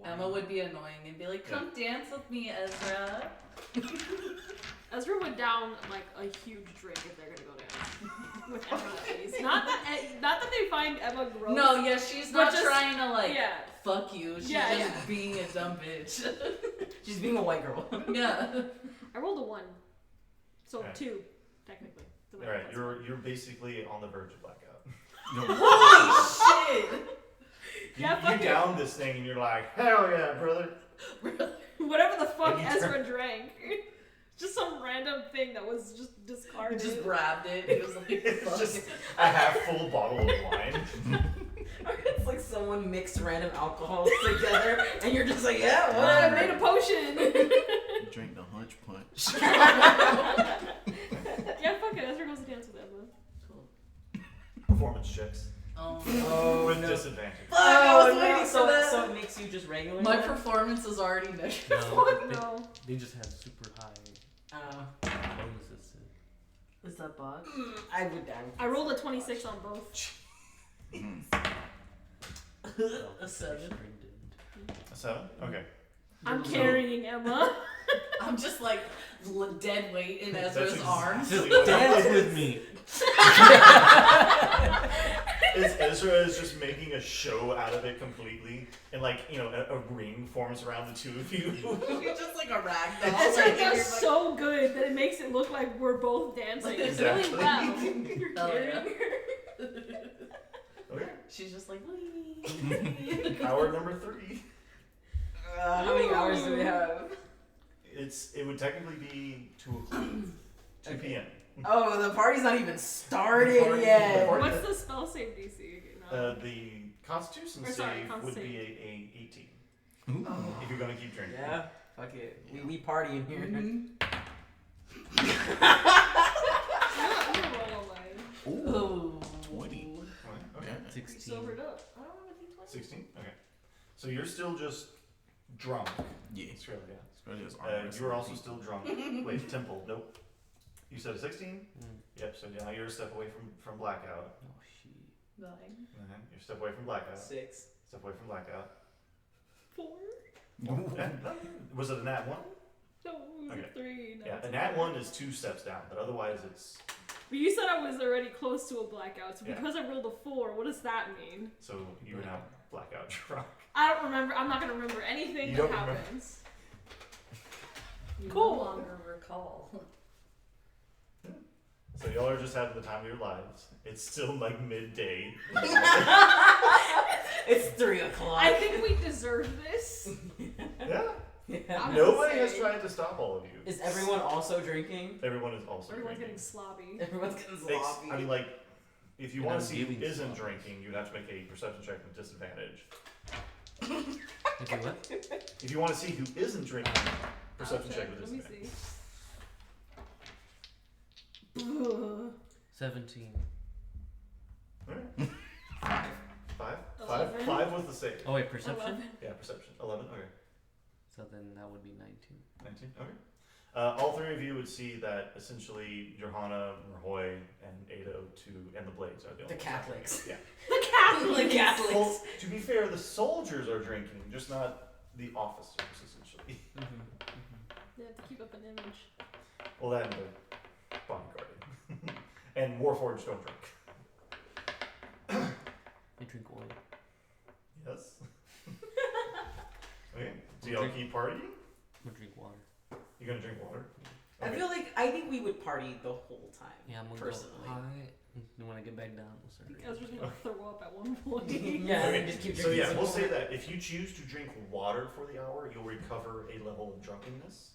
Emma would be annoying and be like, "Come dance with me, Ezra." Ezra went down like a huge drink if they're gonna go down with Emma at least. Not that they find Emma gross. No, yeah, she's But not just- trying to like Yeah. fuck you. She's Yeah, just yeah. being a dumb bitch. She's being a white girl. Yeah. I rolled a 1. So Okay. 2, technically. So All right, that's you're basically on the verge of blackout. Holy shit! Yeah, you fuck it. down this thing and you're like, hell yeah, brother. Whatever the fuck And you Ezra drank. Just some random thing that was just He discarded. just grabbed it. He was like, It's "Fuck just it." a half full bottle of wine. It's like someone mixed random alcohols together and you're just like, yeah, I whatever. made a potion. You drank the hunch punch. Yeah, fuck it. Ezra goes to dance with Emma. Performance checks Oh, Oh, with no. disadvantage. Fuck, I was waiting for so, that. so it makes you just regular? my then? performance is already negative. No, No. they just have super high bonuses. Is that bug? I would. I rolled a 26 on both. A 7. A 7? Okay. I'm So- carrying Emma. I'm just like dead weight in Ezra's That's arms. exactly what Dance it with is. me. Ezra is just making a show out of it completely, and like a ring forms around the two of you. You're just like a rag doll. Ezra like, and does you're so good that it makes it look like we're both dancing Exactly. really well. You're Hell carrying yeah. her. Okay. She's just like, "Wee." Hour number 3. How many hours do we have? It would technically be 2 o'clock, 2 Okay. p.m. Oh, the party's not even started party- yet. the party- What's the spell save DC? No. The Constitution Or sorry, save con would save. be a 18 Ooh. if you're gonna keep drinking. Yeah, fuck it. We party in here. Mhm. I'm gonna roll away. Ooh. Ooh. 20. Okay. Yeah. 16. Sobered up. I don't have a D20. 16. Okay. So you're still just drunk. Yeah. Australia. Especially as You were also still drunk. Wait, Temple. Nope. You said a 16. Mm. Yep. So now you're a step away from blackout. Oh, shit. 9. You're a step away from blackout. 6. Step away from blackout. 4? Yeah, no. Was it a nat 1? No, it was Okay. a 3. No, Yeah, it's a a nat four. 1 is 2 steps down, but otherwise it's But you said I was already close to a blackout, so Yeah. because I rolled a 4, what does that mean? so you are now blackout drunk. I don't remember. I'm not gonna remember anything You that don't remember. happens. You Cool. no longer recall. So y'all are just having the time of your lives. It's still like midday. It's 3 o'clock. I think we deserve this. Yeah. Yeah. I'm Nobody gonna has say- tried to stop all of you. Is everyone also drinking? Everyone is also Everyone's drinking. getting sloppy. Everyone's getting sloppy. I mean, like, if you And want I'm to see who giving isn't sloppy. drinking, you'd have to make a perception check with disadvantage. Okay, what? If you want to see who isn't drinking, perception check with Let me disadvantage. see. Ugh. 17. Alright. 5? 11. 5 was the save. Oh, wait, perception? 11. Yeah, perception. 11. Okay. So then that would be 19. 19. Okay. All 3 of you would see that essentially Johanna, Merhoy, and Ado and the Blades are the only The Catholics. Yeah. The Catholics. The Catholics. Well, to be fair, the soldiers are drinking, just not the officers, essentially. They have to keep up an image. Well, that and the bodyguarding. And Warforged don't drink. I drink oil. Yes. Okay. Do y'all keep partying? I'm gonna drink water. You gonna drink water? I Okay. feel like I think we would party the whole time. Yeah, I'm gonna personally. go high. And when I get back down, we'll start. Ezra's gonna throw up at one point. Yeah, Okay, just keep so drinking yeah, some we'll more. say that if you choose to drink water for the hour, you'll recover a level of drunkenness.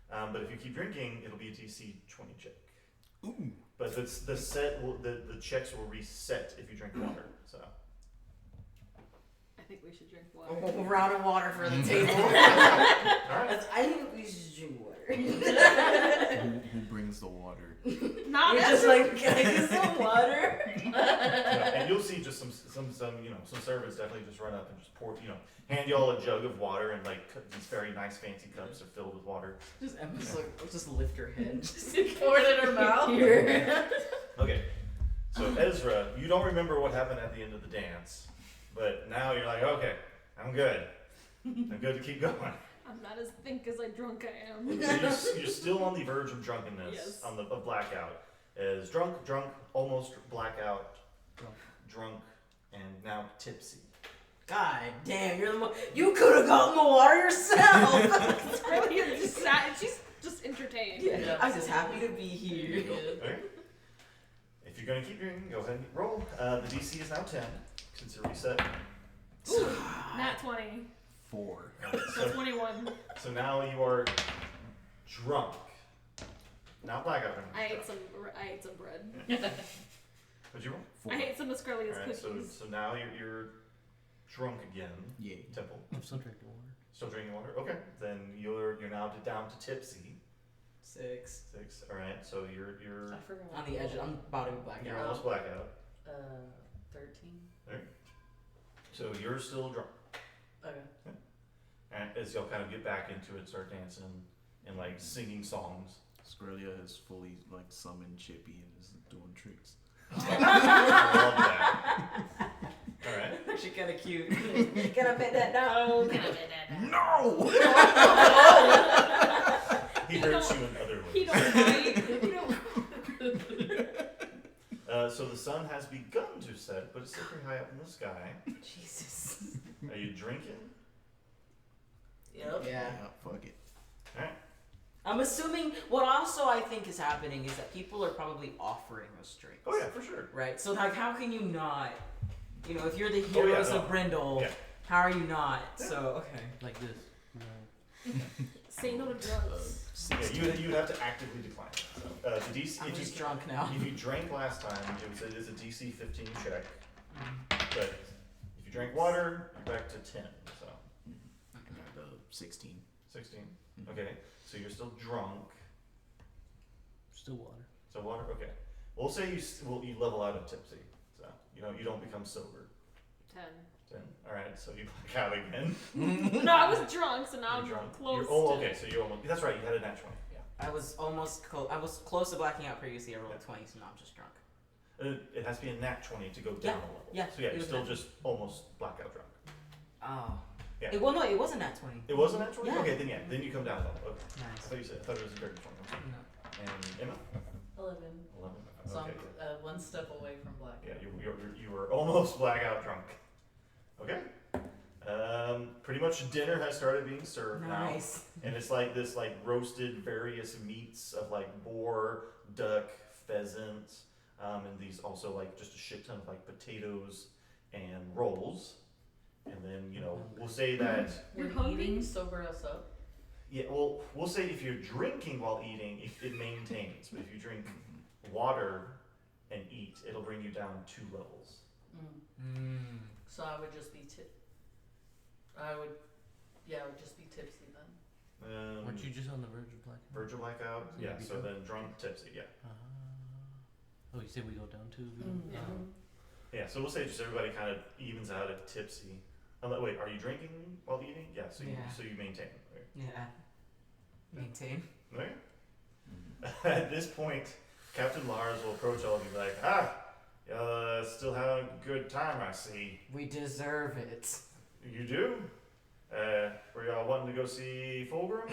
But if you keep drinking, it'll be a DC 20 check. Ooh. But the checks will reset if you drink water. So I think we should drink A water. whole round of water for the table. all right. I think we should drink water. Who brings the water? Not You're just Ezra. like, can I get some water? Yeah, and you'll see just some servants definitely just run up and just pour, hand y'all a jug of water, and like these very nice fancy cups are filled with water. Just Emma's like, just lift her head. Just Pour it in her mouth. here. Okay, so Ezra, you don't remember what happened at the end of the dance, but now you're like, okay, I'm good. I'm good to keep going. I'm not as think as I drunk I am. So you're still on the verge of drunkenness, Yes. of blackout. As drunk, almost blackout, drunk, and now tipsy. God damn, you could have gotten the water yourself. It's really just sad. She's just entertained. Yeah, I'm just happy to be here. Okay. If you're gonna keep drinking, go ahead and roll. The DC is now 10 since it reset. Nat 20. 4. So 21. So now you are drunk. Not blackout. I ate some bread. What'd you roll? 4. I ate some of Scully's Alright, cookies. so now you're drunk again. Yay. Temple. I'm still drinking water. Still drinking water? Okay. Then you're now down to tipsy. 6. 6. Alright, so you're I forgot. On the edge, I'm about to be black you're out. almost blackout. 13. So you're still drunk. Okay. And as y'all kind of get back into it, start dancing and like singing songs. Squirrelia has fully like summoned Chippy and is doing tricks. I love that. Alright. She kinda cute. Can I bet that down? No! He hurts you in other He ways. don't bite. He don't. So the sun has begun to set, but it's still pretty high up in the sky. Jesus. Are you drinking? Yep. Yeah. Fuck it. Alright. I'm assuming what also I think is happening is that people are probably offering us drinks. Oh yeah, for sure. Right? So like how can you not if you're the Oh, yeah, heroes no. of Brindle, Yeah. how are you not? So okay. Like this. No. Say no to drugs. Yeah, you would have to actively decline. So, the DC, I'm if just you drunk now. if you drank last time, it is a DC 15 check. But if you drank water, you're back to 10. So I got 16. 16. Okay. So you're still drunk. Still water. So water. Okay. We'll say you level out of tipsy. So you don't become sober. 10. 10. All right. So you black out again. No, I was drunk, so now I'm You're drunk. close. Okay. So you're almost. That's right. You had a nat 20. Yeah. I was I was close to blacking out previously. I rolled 20, so now I'm just drunk. It has to be a nat 20 to go down Yeah, a level. yeah, So yeah, it you're was still nat. just almost blackout drunk. Oh. Yeah. Well, no, it wasn't that 20. It wasn't nat 20. Yeah. Okay. Then you come down a level. Okay. I Nice. thought it was a dirty 20. Okay. No. And Emma. 11. 11. So Okay. I'm one step away from black. Yeah, you were almost blackout drunk. Okay. Pretty much dinner has started being served Nice. now, and it's like this roasted various meats of like boar, duck, pheasant, and these also like just a shit ton of like potatoes and rolls, and then we'll say that You're When hungry? eating, sober us up. we'll say if you're drinking while eating, it maintains, but if you drink water and eat, it'll bring you down 2 levels. So I would just be I would just be tipsy then. Weren't you just on the verge of blackout? Verge of blackout? Yeah, Yeah, be so drunk. then drunk, tipsy, yeah. Oh, you said we go down to? Yeah. Yeah, so we'll say just everybody kind of evens out at tipsy. Wait, are you drinking while eating? Yeah, so you maintain. Right? Yeah. Maintain. Okay. At this point, Captain Lars will approach all of you and be like, y'all still having a good time, I see. We deserve it. You do? Were y'all wanting to go see Fulgrim?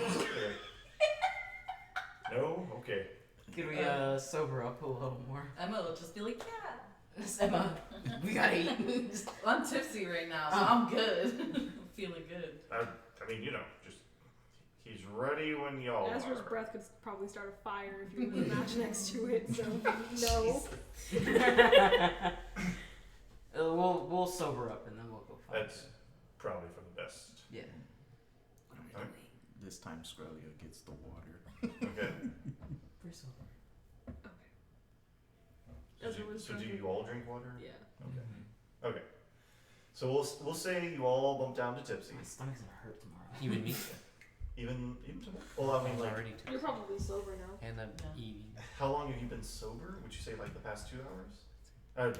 No? Okay. Could we sober up a little more? Emma will just be like, yeah. Emma, we gotta eat. I'm tipsy right now, so I'm good. I'm feeling good. I mean, just He's ready when y'all Ezra's are. breath could probably start a fire if you put a match next to it, so no. We'll sober up and then we'll go find That's probably for the best. Yeah. Alright. This time Australia gets the water. Okay. We're sober. Ezra was So do drinking. you all drink water? Yeah. Okay. Okay. So we'll say you all bump down to tipsy. My stomach's gonna hurt tomorrow. Even me. Even tomorrow? Well, I mean, like, already You're probably sober now. and I'm Yeah. eating. how long have you been sober? Would you say like the past 2 hours?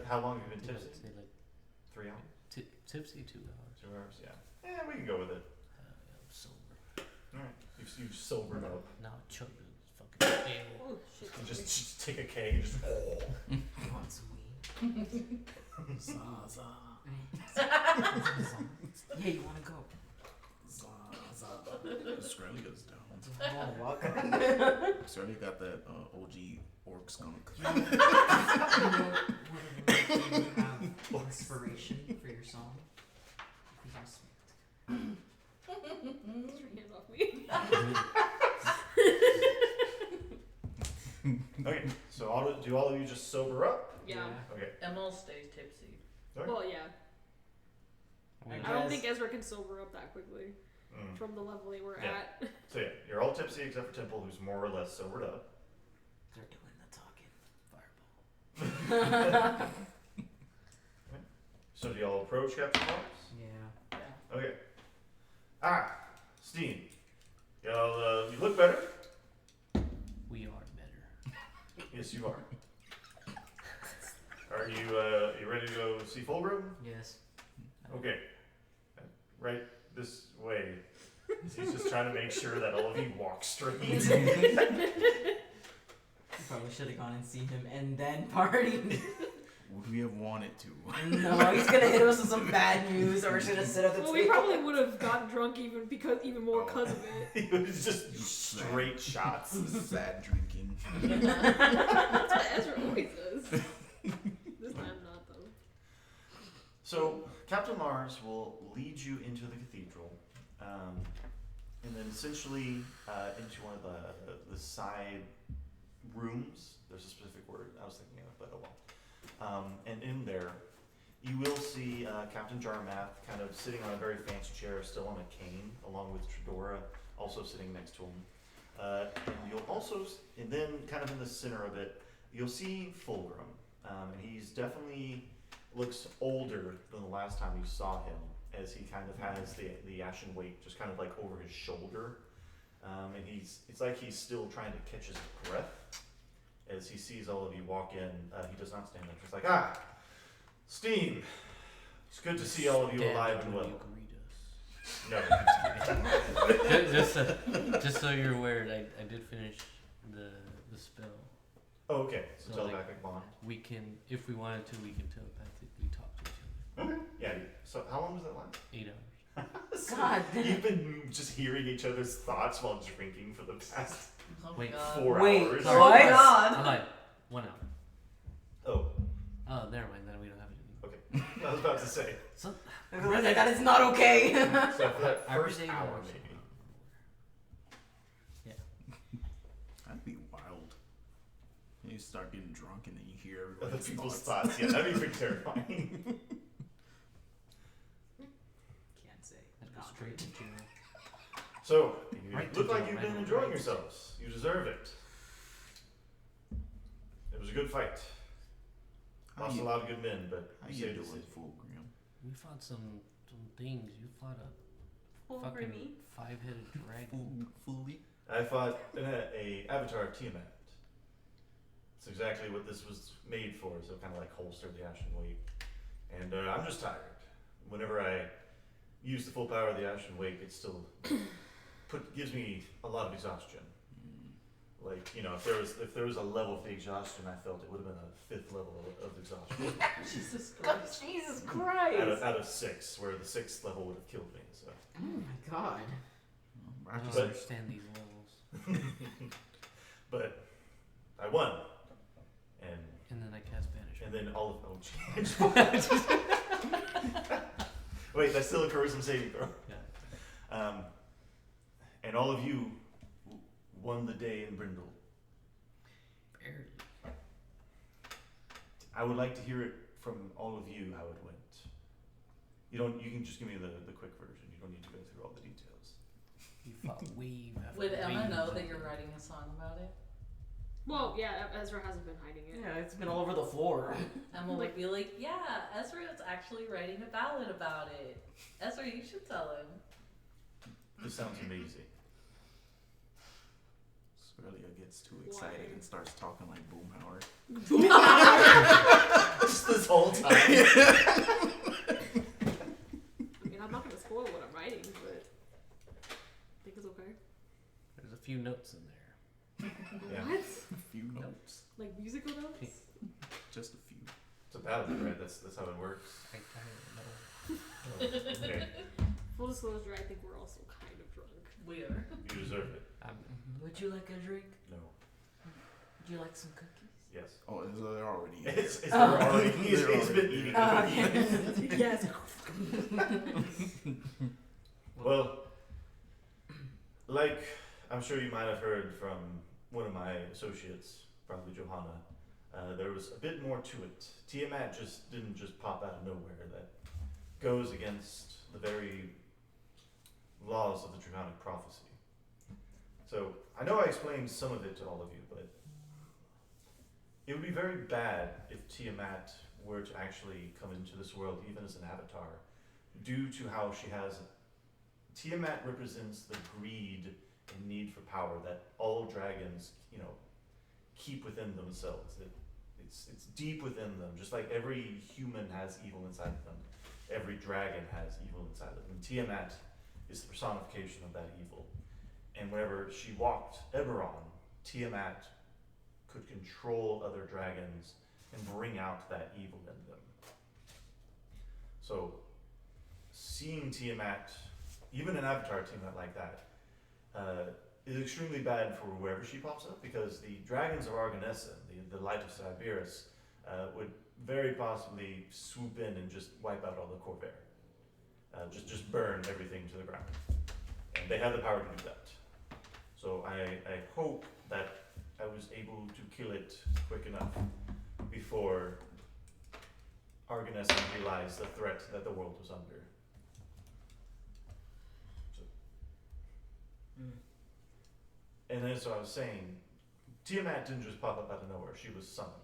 How long have you been tipsy? Say like 3 hours? tipsy 2 hours. 2 hours? Yeah. Yeah, we can go with it. I'm sober. All right. You've sobered up. Now chug this fucking ale. Oh shit. You just take a keg and just. You want some weed? Zaza. Yeah, you wanna go? Zaza. Australia's down. Oh, welcome. Australia got that OG orc skunk. Do you have inspiration for your song? Get your hand off me. Okay. So do all of you just sober up? Yeah. Okay. Emil stays tipsy. Well, yeah. We- I don't think Ezra can sober up that quickly Mm. from the level they were Yeah. at. So yeah, you're all tipsy except for Temple, who's more or less sobered up. They're doing the talking. Fireball. So do y'all approach Captain Mars? Yeah. Yeah. Okay. Steam. Y'all, you look better. We are better. Yes, you are. Are you ready to go see Fulgrim? Yes. Okay. Right this way. He's just trying to make sure that all of you walk straight. You probably should have gone and seen him and then partied. Would we have wanted to? No, he's gonna hit us with some bad news, or we're just gonna sit at the Well, table. we probably would have gotten drunk even more because of it. It was just straight shots. Sad drinking. That's what Ezra always does. This time not though. So Captain Mars will lead you into the cathedral, and then essentially into one of the side rooms. There's a specific word I was thinking of, but oh well. And in there, you will see Captain Jarmath kind of sitting on a very fancy chair, still on a cane, along with Tredora also sitting next to him. And you'll also, and then kind of in the center of it, you'll see Fulgrim. And he's definitely looks older than the last time you saw him, as he kind of has the ashen weight just kind of like over his shoulder. And it's like he's still trying to catch his breath. As he sees all of you walk in, he does not stand up. He's like, Steam, it's good to see all of you Stand alive up and when well. you greet us. No, just so you're aware, I did finish the spell. oh, okay. So So, telepathic bond. We can, if we wanted to, we can telepathically talk to each Okay. Yeah. So how long does that last? other. 8 hours. So God. you've been just hearing each other's thoughts while drinking for the past Oh Wait, my god. 4 Wait, hours. Oh What? my god. I lied. 1 hour. Oh, Oh, never mind. Then we don't have it anymore. okay. I was about to say. So, That is not okay. So for that every first day hour, more, maybe. That'd be wild. You start getting drunk and then you hear Other everybody's people's thoughts. thoughts. Yeah, that'd be pretty terrifying. Can't say. I'd go straight to jail. So you Right look to like jail, you've been right enjoying to yourselves. You deserve it. It was a good fight. How Lost a you, lot of good men, but how you you saved the doing, city. Fulgrim? We fought some things. You fought a fucking 5-headed dragon. Fully? I fought a avatar of Tiamat. It's exactly what this was made for, so kind of like holster the ashen weight. And I'm just tired. Whenever I use the full power of the ashen weight, it still gives me a lot of exhaustion. Like, you know, if there was a level of the exhaustion I felt, it would have been a 5th level of exhaustion Jesus Christ. Jesus Christ. out of 6, where the 6th level would have killed me. So, Oh my god. I don't But- understand these levels. but I won, and And then I cast banish. then all of Wait, that still occurs in saving throw. Yeah. And And all of you won the day in Brindle. Barely. I would like to hear it from all of you how it went. You can just give me the quick version. You don't need to go through all the details. You fought wave after Would Emma wave know that after you're wave. writing a song about it? Well, yeah, Ezra hasn't been hiding it. Yeah, it's been all over the floor. Emma would be like, yeah, Ezra is actually writing a ballad about it. Ezra, you should tell him. This sounds amazing. Aurelia gets too excited and starts talking like Boomhauer. Just this whole time. I mean, I'm not gonna spoil what I'm writing, but I think it's okay. There's a few notes in there. Yeah. What? A few notes. Like musical notes? Just a few. It's a ballad, right? That's how it works. I don't know. Oh, okay. Full disclosure, I think we're also kind of drunk. We are. You deserve it. Would you like a drink? No. Would you like some cookies? Yes. Oh, they're already. It's Oh. already, he's been eating the cookies. Yes. Well, like I'm sure you might have heard from one of my associates, probably Johanna, there was a bit more to it. Tiamat didn't just pop out of nowhere. That goes against the very laws of the Draconic prophecy. So I know I explained some of it to all of you, but it would be very bad if Tiamat were to actually come into this world, even as an avatar, due to how she has. Tiamat represents the greed and need for power that all dragons, keep within themselves. It's deep within them, just like every human has evil inside of them. Every dragon has evil inside of them. And Tiamat is the personification of that evil. And whenever she walked Eberron, Tiamat could control other dragons and bring out that evil in them. So, seeing Tiamat, even an avatar Tiamat like that, is extremely bad for wherever she pops up, because the dragons of Argonessa, the light of Siberis, would very possibly swoop in and just wipe out all the Corvair. Just burn everything to the ground. And they have the power to do that. So I hope that I was able to kill it quick enough before Argonessa realized the threat that the world was under. And as I was saying, Tiamat didn't just pop up out of nowhere, she was summoned.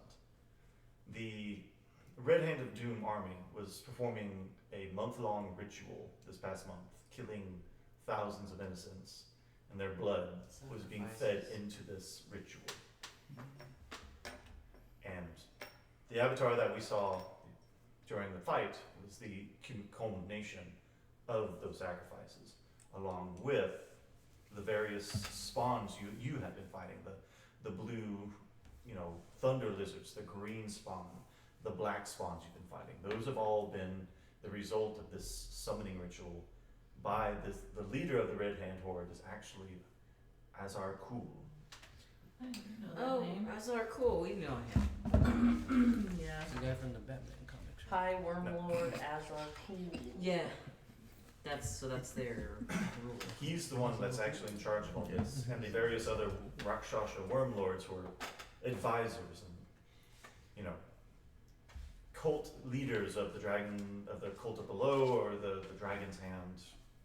The Red Hand of Doom army was performing a month-long ritual this past month, killing thousands of innocents, and their blood was being fed into this ritual. And the avatar that we saw during the fight was the culmination of those sacrifices, along with the various spawns you have been fighting, the blue, thunder lizards, the green spawn, the black spawns you've been fighting. Those have all been the result of this summoning ritual by the leader of the Red Hand Horde is actually Azar Kul. I didn't know that Oh, name. Azar, cool. We know him. Yeah. It's the guy from the Batman comics. Right? High Wormlord Azra Cool. Yeah. That's their rule. He's the one that's actually in charge of all this, and the various other Rakshasha wormlords who are advisors and, cult leaders of the cult of below or the Dragon's Hand.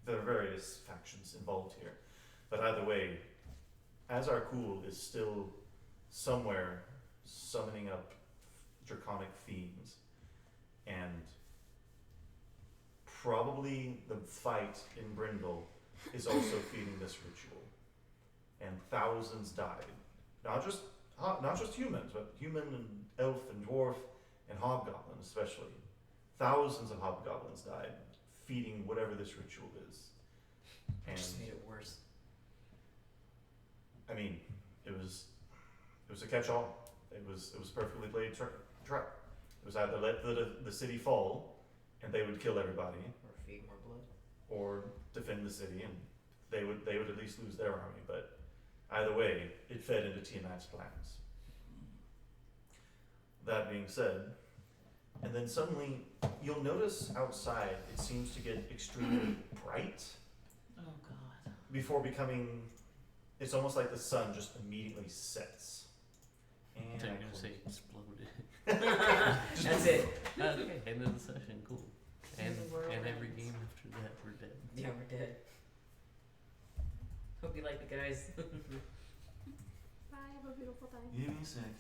There are various factions involved here. But either way, Azar Kul is still somewhere summoning up draconic fiends, and probably the fight in Brindle is also feeding this ritual. And thousands died. Not just humans, but human and elf and dwarf and hobgoblin especially. Thousands of hobgoblins died feeding whatever this ritual is. And Just made it worse. I mean, it was a catch-all. It was perfectly played trap. It was either let the city fall, and they would kill everybody, Or feed more blood. or defend the city, and they would at least lose their army. But either way, it fed into Tiamat's plans. That being said, and then suddenly you'll notice outside it seems to get extremely bright. Oh God. before becoming, it's almost like the sun just immediately sets. And So you're I gonna close say it. exploded. That's it. Okay, end of the session, cool. And The world every ends. game after that, we're dead. Yeah, we're dead. Hope you like it, guys. Bye. Have a beautiful time. Give me a second.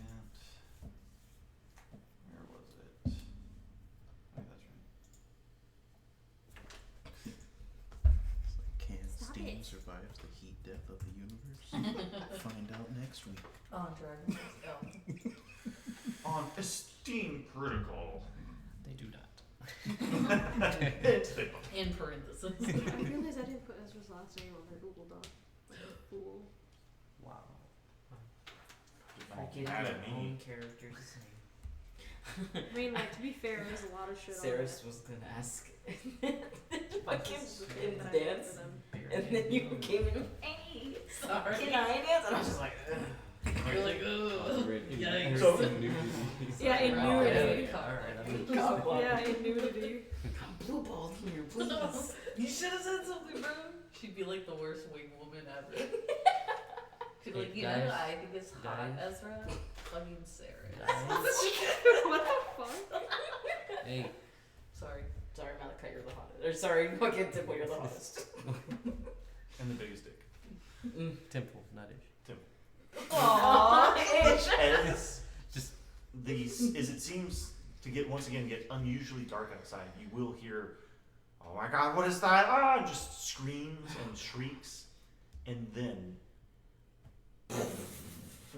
Where was it? Oh, that's right. Can Stop Steam it. survive the heat death of the universe? Find out next week. On Dragon Ball. On Esteem Critical. They do not. In parentheses. I realized I didn't put Ezra's last name on their Google Doc. Like a fool. Wow. Don't Forgetting mad your at me. own character's name. I mean, like, to be fair, there's a lot of shit Sarah on was gonna ask. it. Fucking And dance. I did for them. And then you came in, hey, Sorry. can I dance? And I was just like, ugh. You're like, ugh. Yikes. So- Yeah, in Oh, nudity. Alright, I'm God, wow. Yeah, in nudity. I'm blue balled here, please. You should have said something, bro. She'd be like the worst wing woman ever. She'd be like, Hey, you know guys, who I think is hot, guys. Ezra? Fucking Sarah. What the fuck? Hey, Sorry. Sorry, Malachi, you're the hottest. Or sorry, fucking Temple, you're the hottest. And the biggest dick. Temple, not ish. Aww. As Just as it seems to get unusually dark outside, you will hear, "Oh my God, what is that?" Just screams and shrieks, and then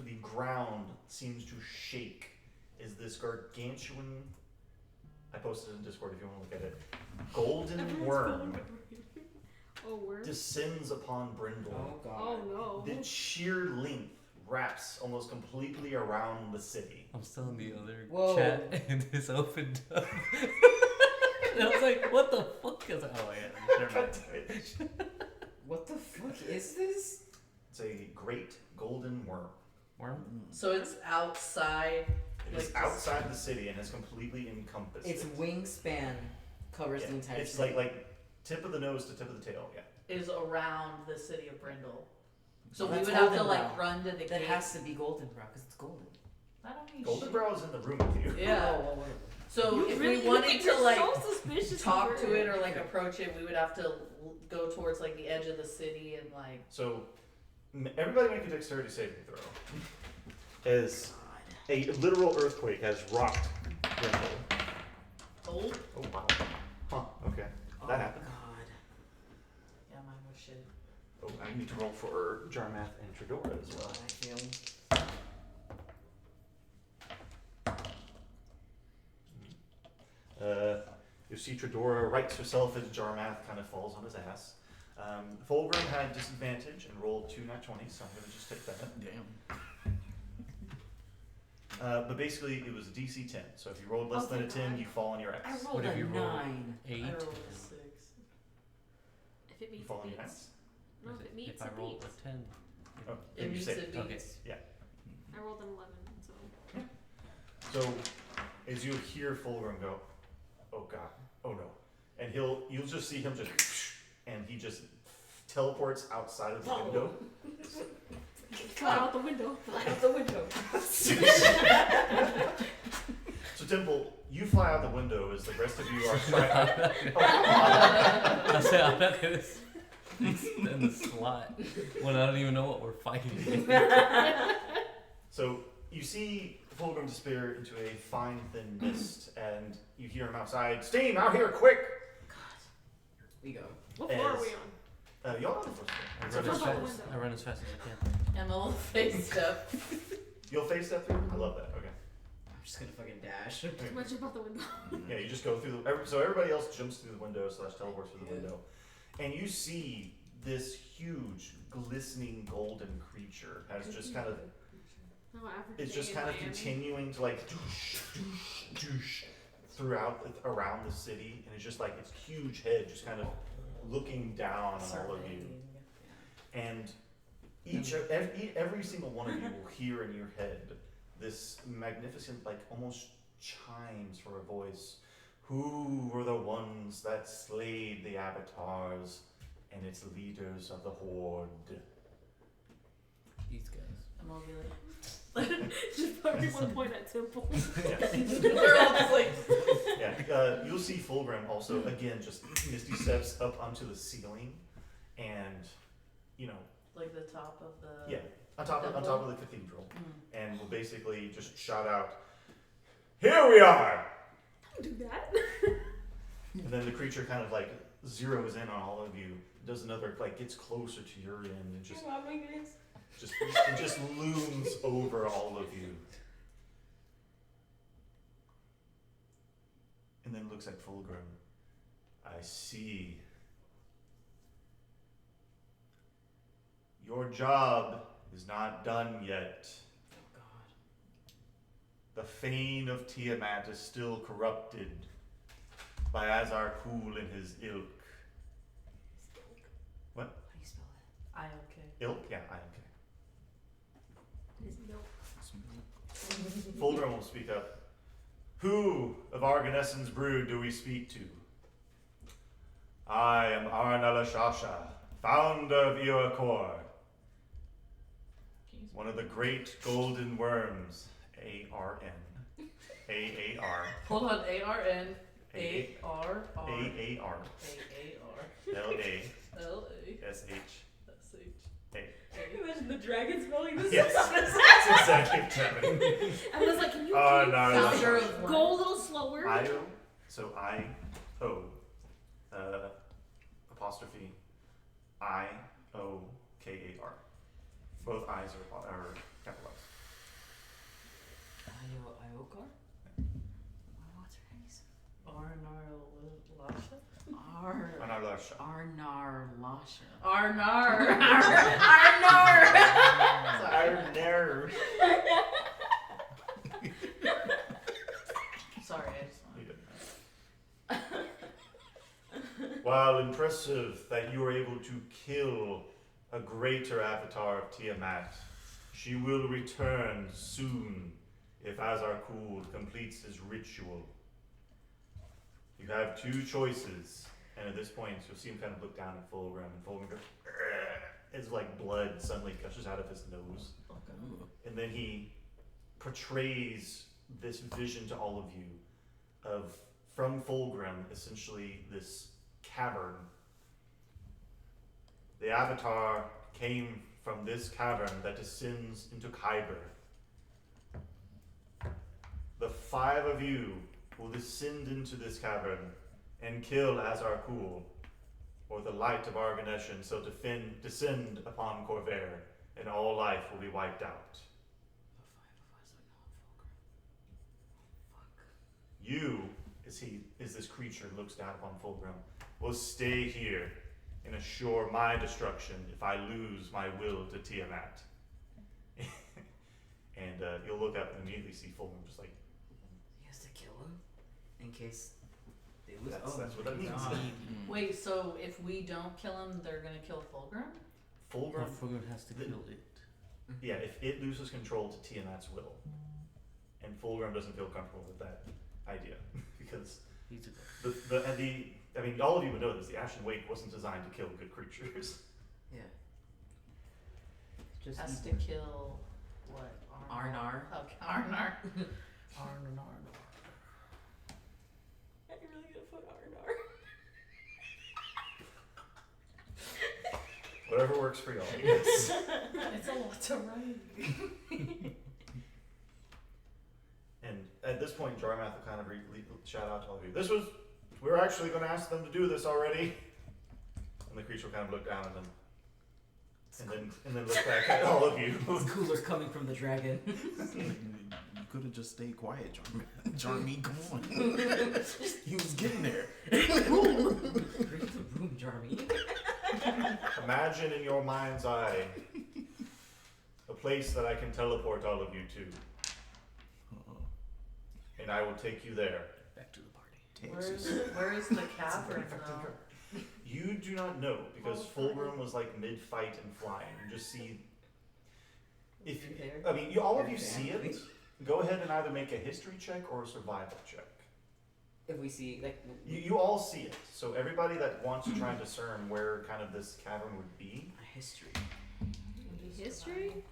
the ground seems to shake as this gargantuan. I posted it in Discord if you want to look at it. Golden Everyone's worm going- Oh, worm? descends upon Brindle. Oh, God. Oh, no. The sheer length wraps almost completely around the city. I'm still in the other Whoa. chat and this opened up. And I was like, what the fuck is oh yeah, never mind. What the fuck is this? It's a great golden worm. Worm? So it's outside. It is Like- outside the city and has completely encompassed Its it. wingspan covers Yeah, the entire it's city. like tip of the nose to tip of the tail. Yeah. Is around the city of Brindle. So Well, we that's would have to golden like brow. run to the That gate. has to be golden, bro, because it's golden. I don't need Golden shit. Brow is in the room with you. Yeah. Oh, well, whatever. So You if really, we wanted you're to like so suspicious talk of to her. it or like approach it, we would have to go towards like the edge of the city and like. So everybody make a dexterity saving throw. As a literal earthquake has rocked Brindle. Oh. Oh wow. Huh. Okay. That happened. God. Yeah, mine was shit. Oh, I need to roll for Jarmath and Tredora as well. I failed. You see Tredora rights herself as Jarmath kind of falls on his ass. Fulgrim had disadvantage and rolled 2 nat 20s, so I'm going to just take that. Damn. But basically, it was a DC 10, so if you rolled less Oh, than a thank 10, God. you fall on your I ass. rolled What if a you roll? 9. 8. I rolled a 6. If it You meets, fall it on your meets. ass? No, if it meets, If I it roll meets. a 10. Oh, It then you meets save. it Okay. beats. I rolled an 11, so. So, as you hear Fulgrim go, "Oh God, oh no," and you'll just see him just, and he just teleports outside of the window. Fly out the window. Fly out the window. So Temple, you fly out the window as the rest of you are trying. I say I'm not gonna extend the slot when I don't even know what we're fighting. So you see Fulgrim disappear into a fine thin mist, and you hear him outside. "Steam, out here, quick!" We go. What floor are As- we on? Y'all on the first I floor. run, as Jump out the fast, window. I run as fast as I can. Emma will face step. You'll face that through. I love that. Okay. I'm just gonna fucking dash. I'm gonna jump out the window. Yeah, you just go through so everybody else jumps through the window / teleports through the window, and you see this huge glistening golden creature has just kind of Oh, average it's day just in kind of Miami. continuing to like doosh, doosh, doosh throughout around the city, and it's just like its huge head just kind of looking down on all of you, and every single one of you will hear in your head this magnificent, like almost chimes for a voice. "Who were the ones that slayed the avatars and its leaders of the Horde. These guys. I'm gonna be like, Just everyone point at Temple. they're all just like, Yeah, you'll see Fulgrim also, again, just misty steps up onto the ceiling, and, you know, like the top of the. yeah, on top of the cathedral, Mm. and will basically just shout out, "Here we are!" Do that. And then the creature kind of like zeroes in on all of you, does another, like, gets closer to your end, and it just looms over all of you. And then looks at Fulgrim. I see. Your job is not done yet. Oh God. The Fane of Tiamat is still corrupted by Azar Kul and his ilk. How do you spell that? I okay. Ilk? Yeah, I okay. His milk. Fulgrim will speak up. Who of Arganessen's brood do we speak to? I am Arnalashasha, founder of Iorkor, one of the great golden worms. A-R-N. A-A-R. Hold on, A-R-N. A-R-R. A-A-R. A-A-R. L-A. L-A. S-H. Imagine the dragon spelling this. Yes, that's exactly what's happening. I was like, can you Founder Arnalashasha. of go a little slower? I-O. So I-O. Apostrophe. I-O-K-A-R. Both I's are capitalized. Iokar? What's her name? Arnar-Lasha? Arnalashasha. Arnar Lasha. Arnar. Arnar. Sorry, I just wanted. While impressive that you were able to kill a greater avatar of Tiamat, she will return soon if Azar Kul completes his ritual. You have two choices, and at this point you'll see him kind of look down at Fulgrim, and Fulgrim goes, as like blood suddenly gushes out of his nose. And then he portrays this vision to all of you of, from Fulgrim, essentially this cavern. The avatar came from this cavern that descends into Khyber. The five of you will descend into this cavern and kill Azar Kul, or the light of Arganeshan, so descend upon Corvair, and all life will be wiped out. You, as this creature looks down upon Fulgrim, will stay here and assure my destruction if I lose my will to Tiamat. And you'll look up and immediately see Fulgrim just like, He has to kill him in case they lose. that's what that means. God. Wait, so if we don't kill him, they're gonna kill Fulgrim? Fulgrim, Fulgrim has to kill it. yeah, if it loses control to Tiamat's will, and Fulgrim doesn't feel comfortable with that idea, because He's a I mean, all of you would know this, the Ashen Wake wasn't designed to kill good creatures. Yeah. just Has to evil. kill what? Arnar. Okay, Arnar. Arnar. Are you really gonna put Arnar? Whatever works for y'all, I guess. It's a lot to write. And at this point, Jarmath will kind of shout out to all of you. We were actually going to ask them to do this already. And the creature will kind of look down at them. And then look back at all of you. It's cooler coming from the dragon. You could have just stayed quiet, Jarmy. Come on. He was getting there. Read the room, Jarmy. Imagine in your mind's eye a place that I can teleport all of you to. And I will take you there. Back to the party. Texas. Where is the cavern though? You do not know, because Fulgrim was like mid-fight and flying. You just see... If you, I mean, all of you see it. Go ahead and either make a history check or a survival check. If we see like You all see it. So everybody that wants to try and discern where kind of this cavern would be. history. History?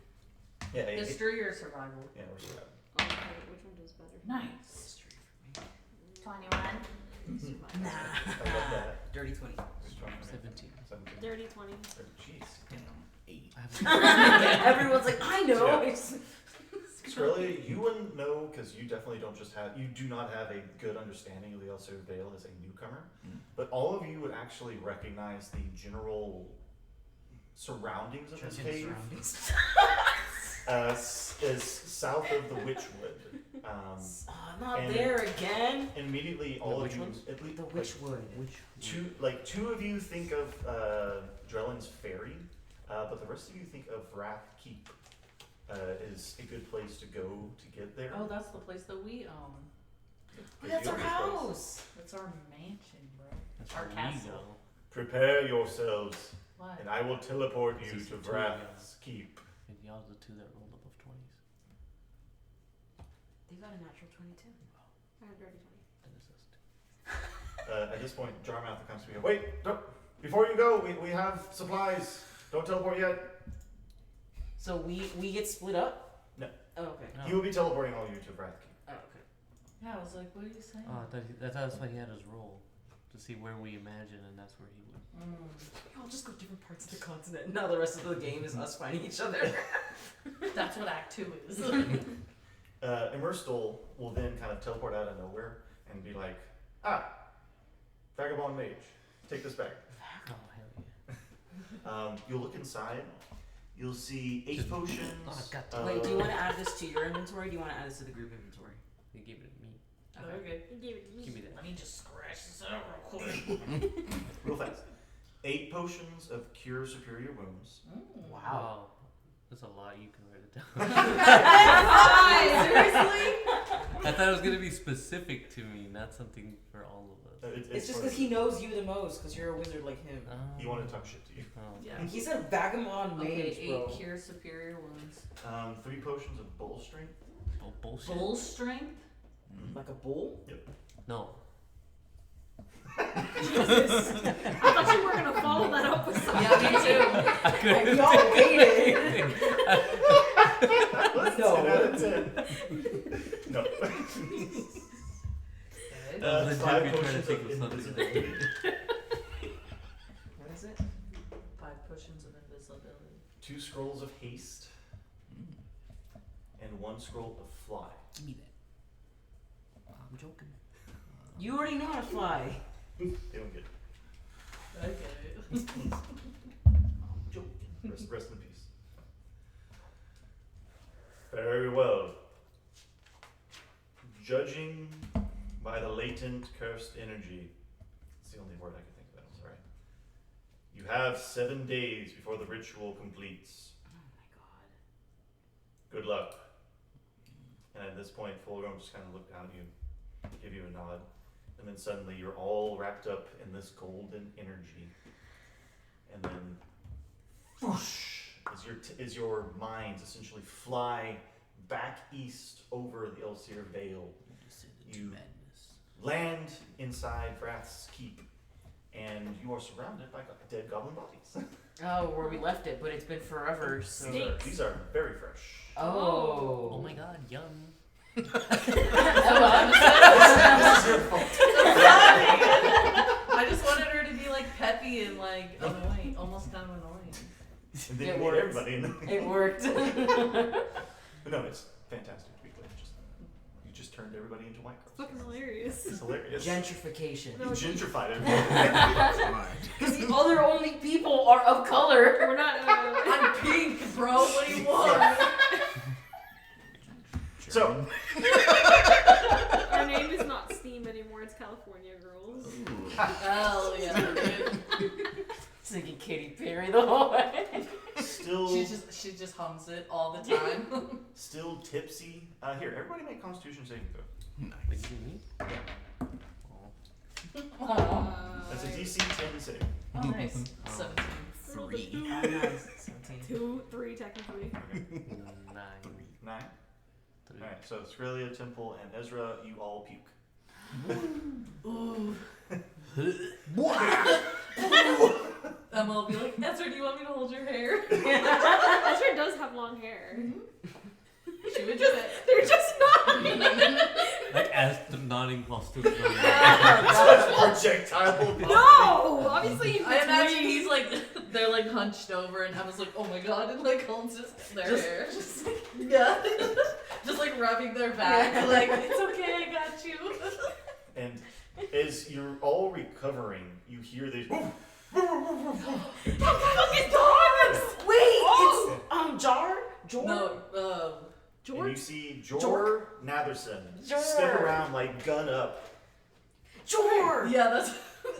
Yeah, History or survival? yeah, we're surviving. Okay, which one does better? Nice. History for me. 21. Nah. I love that. Dirty 20. Just trying to- 17. 17. Dirty 20. Jeez. Damn, 8. I have Everyone's like, I know. Yeah. It's- Skrillia, you wouldn't know because you definitely you do not have a good understanding of the Elsevier Vale as a newcomer. Mm. But all of you would actually recognize the general surroundings of this cave is south of the Witchwood. I'm not And- there again. And immediately, all which of you, ones? at least The Witchwood. two of you think of Drellin's Ferry, but the rest of you think of Wrath Keep. Is a good place to go to get there. Oh, that's the place that we own. The That's our beautiful place. house. That's our mansion, bro. That's Our where we castle. go. Prepare yourselves, What? and I will teleport you This is to the two Wrath's Keep. And y'all the two that rolled above 20s. They got a natural 22. I had dirty 20. That is us two. At this point, Jarmouth comes to me. Wait, don't, before you go, we have supplies. Don't teleport yet. So we get split up? No. Oh, okay. No. He will be teleporting all you to Wrath Keep. Oh, okay. Yeah, I was like, what are you saying? Oh, that's why he had us roll. To see where we imagine, and that's where he would. I'll just go different parts of the continent. Now the rest of the game is us finding each other. That's what Act 2 is. Immerstal will then kind of teleport out of nowhere and be like, Vagabond Mage, take this back. Oh, hell yeah. You'll look inside. You'll see 8 potions. Oh, I got that. Wait, do you want to add this to your inventory? Or do you want to add this to the group inventory? He gave it to me. Okay. You gave it to me. Give me that. Let me just scratch this out real quick. Real fast. 8 potions of Cure Superior Wounds. Wow. That's a lot. You can write it down. Seriously? I thought it was gonna be specific to me, not something for all of us. It's just because he knows you the most, because you're a wizard like him. He wanted to talk shit to you. Oh. Yeah. He's a vagabond mage, Okay, 8 bro. cure superior wounds. 3 potions of Bull Strength. Bullshit. Bull strength? Like a bull? No. I thought you were gonna follow that up with something. Yeah, me too. And y'all waited. No. 10 out of 10. No. I was 5 legitimately trying to potions think of of something. Invisibility. What is it? 5 potions of invisibility. 2 scrolls of Haste. And 1 scroll of Fly. Give me that. I'm joking. You already know how to fly. They don't get it. Okay. I'm joking. Rest in peace. Very well. Judging by the latent cursed energy, it's the only word I can think of that was right. You have 7 days before the ritual completes. Oh my god. Good luck. And at this point, Fulgrim just kind of looked down at you, give you a nod, and then suddenly you're all wrapped up in this golden energy. And then, whoosh, as your minds essentially fly back east over the Elsevier Vale. You land inside Wrath's Keep, and you are surrounded by dead goblin bodies. Oh, where we left it, but it's been forever, so. These are very fresh. Oh. Oh my god, yum. This is your fault. I just wanted her to be like peppy and like annoying, almost kind of annoying. And then It you made works. everybody in the It worked. But no, it's fantastic to be played. You just turned everybody into white girls. Fucking hilarious. It's hilarious. Gentrification. No, You it's- gentrified everybody. God. Because the other only people are of color. We're not. I'm pink, bro. What do you want? So, Our name is not Steam anymore. It's California Girls. Hell yeah, dude. Singing Katy Perry the whole way. still She just hums it all the time. still tipsy. Here, everybody make Constitution saving throw. Wait, you mean me? Oh. Aw. That's a DC 10 save. Oh, nice. 17. Rolled a 3. two. Oh, nice. 17. 2, 3 technically. 9. 3. Alright, so Skrillia, Temple, and Ezra, you all puke. Ooh. Emma will be like, Ezra, do you want me to hold your hair? Ezra does have long hair. She would do it. They're just not. Like as the nodding while still going. Projectile. No, obviously. I imagine he's like, they're like hunched over, and Emma's like, oh my god, and like holds their hair. Just like, yeah. Just like rubbing their back, like, it's okay, I got you. And as you're all recovering, you hear these. Fucking dogs! Wait, it's Jar? Jor? No, And you George? see Jor? Jor Natherson Jor. step around like gun up. Jor! yeah, that's.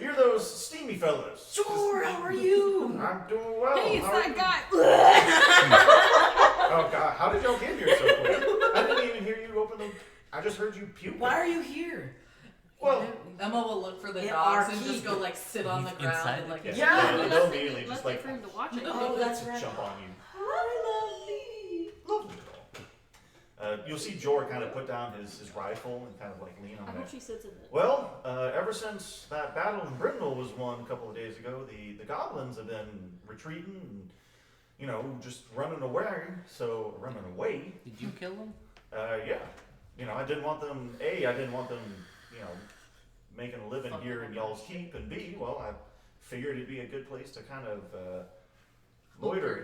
You're those steamy fellas. Jor, how are you? I'm doing well. Hey, it's How are that you? guy. Oh god, how did y'all get here so quick? I didn't even hear you open the. I just heard you puke. Why are you here? Well, Emma will look for the In dogs our and just keep. go like sit on the He's ground inside and like the keep. Yeah. they'll immediately just like for him to watch it. Oh, that's right. jump on you. Hi, Lovely doll. You'll see Jor kind of put down his rifle and kind of like lean I on hope it. she sits in it. Well, ever since that battle in Brindle was won a couple of days ago, the goblins have been retreating and, you know, just running away. Did you kill him? Yeah. You know, I didn't want them, A, I didn't want them, you know, making a living here in y'all's keep, and B, well, I figured it'd be a good place to kind of loiter.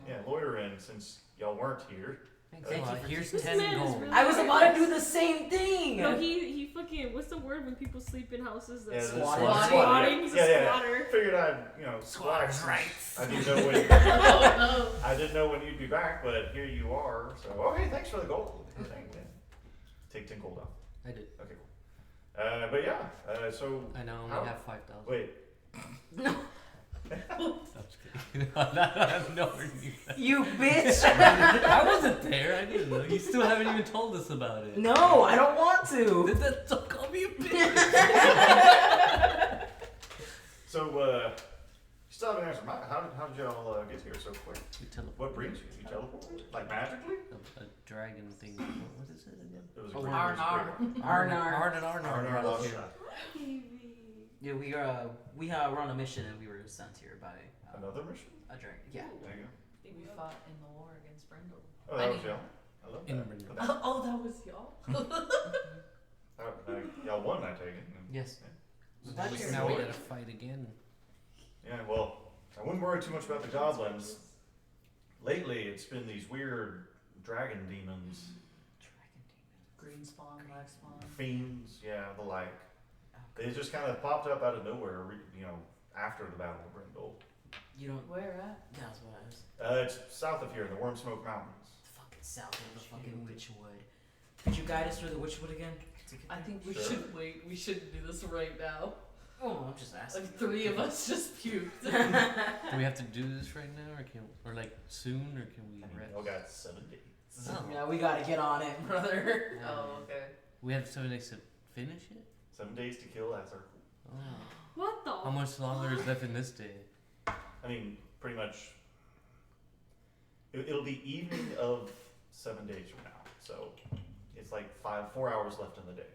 Yeah, loiter in since y'all weren't here. Thanks Thank a you lot. for Here's This 10 man is gold. really- I was about to do the same thing. No, he fucking, what's the word when people sleep in houses Yeah, that's the Squatting. squatting? He's a Yeah. squatter. Figured I'd, you know, squat. rights. I didn't know when oh I didn't know when you'd be back, but here you are. So, okay, thanks for the gold. Take 10 gold off. I did. Okay, cool. But yeah, so I know. I How- only have 5,000. wait. No, I'm just kidding. I've never knew that. you bitch. I wasn't there. I didn't know. You still haven't even told us about it. No, I don't want to. Don't call me a bitch. So, you still haven't answered how did y'all get here so quick? We teleported. What brings you? You teleported? Like magically? A dragon thing. What is it again? It was Oh, great. Arnar. Arnar. Arnar love here. shot. Yeah, we're on a mission and we were sent here by Another mission? a dragon. Yeah. There you go. We fought in the war against Brindle. Oh, that was y'all. I love In that. Brindle. But Oh, that was y'all. y'all won, I take it. Yes. That's Now we weird. gotta fight again. Yeah, well, I wouldn't worry too much about the goblins. Lately, it's been these weird dragon demons, Green spawn, black spawn. fiends, yeah, the like. They just kind of popped up out of nowhere, you know, after the Battle of Brindle. You don't. Where at? That's what I was. It's south of here, in the Wormsmoke Mountains. Fucking south of the fucking Witchwood. Could you guide us through the Witchwood again? I think we Sure. should wait. We shouldn't do this right now. Oh, I'm just asking. Like 3 of us just puked. Do we have to do this right now, or like soon, or can we I mean, rest? y'all got 7 days. Oh. Yeah, we gotta get on it, brother. Oh, okay. We have 7 days to finish it. 7 days to kill Azar. Oh. What the? How much longer is left in this day? I mean, pretty much. It'll be evening of 7 days from now, so it's like 4 hours left in the day.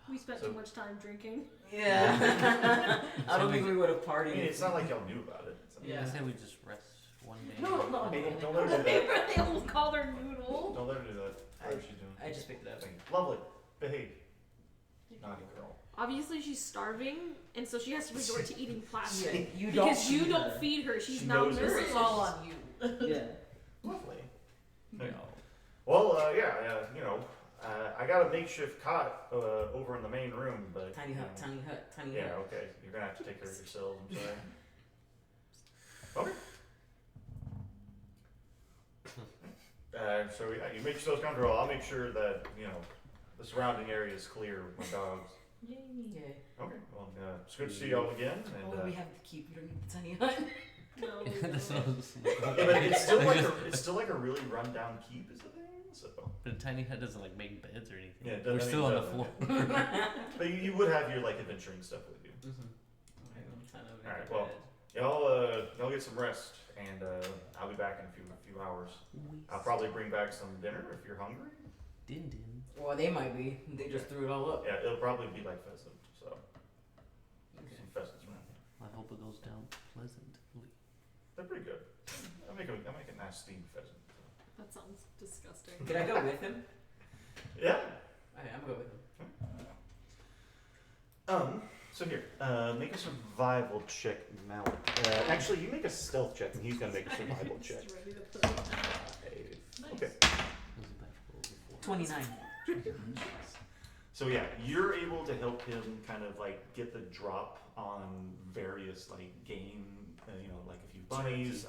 We spent So- too much time drinking. Yeah. I So don't think we would have I partied. mean, it's not like y'all knew about it. So. Yeah. I say we just rest one day. No. Hey, don't let her do that. They almost called her noodle. Don't let her do that. Whatever she's doing. I just picked it up. Lovely. Behave. Naughty girl. Obviously, she's starving, and so she has to resort to eating plastic. You don't. Because you feed don't her. feed her, she's She knows This malnourished. is all on you. Yeah. Lovely. No. Well, yeah, you know, I got a makeshift cot over in the main room, but. Tiny you hut, know, tiny hut, tiny Yeah, hut. okay. You're gonna have to take care of yourselves, I'm sorry. Okay. So yeah, you make yourselves comfortable. I'll make sure that, you know, the surrounding area is clear with my dogs. Yeah. Okay, well, it's good to see y'all again. And, Oh, we have to keep. We don't need the tiny hut. No. That's what I was- yeah, but it's still like a really rundown keep is the thing. So But a tiny hut doesn't like make beds or anything. yeah, it We're doesn't- still on the doesn't. floor. But you would have your like adventuring stuff with you. Okay, I'm kind of in Alright, the well. bed. Y'all get some rest, and I'll be back in a few hours. I'll probably bring back some dinner if you're hungry. Din din. Well, they might be. They just threw it all up. Yeah, it'll probably be like pheasant. So Okay. some pheasants around here. I hope it goes down pleasantly. They're pretty good. I make a nice steamed pheasant. That sounds disgusting. Can I go with him? Yeah. I'm going with him. So here, make a survival check, Malik. Actually, you make a stealth check, and he's gonna make a survival check. Just ready to put it down. Nice. Okay. Was it back before? 29. So yeah, you're able to help him kind of like get the drop on various like game, like a few bunnies,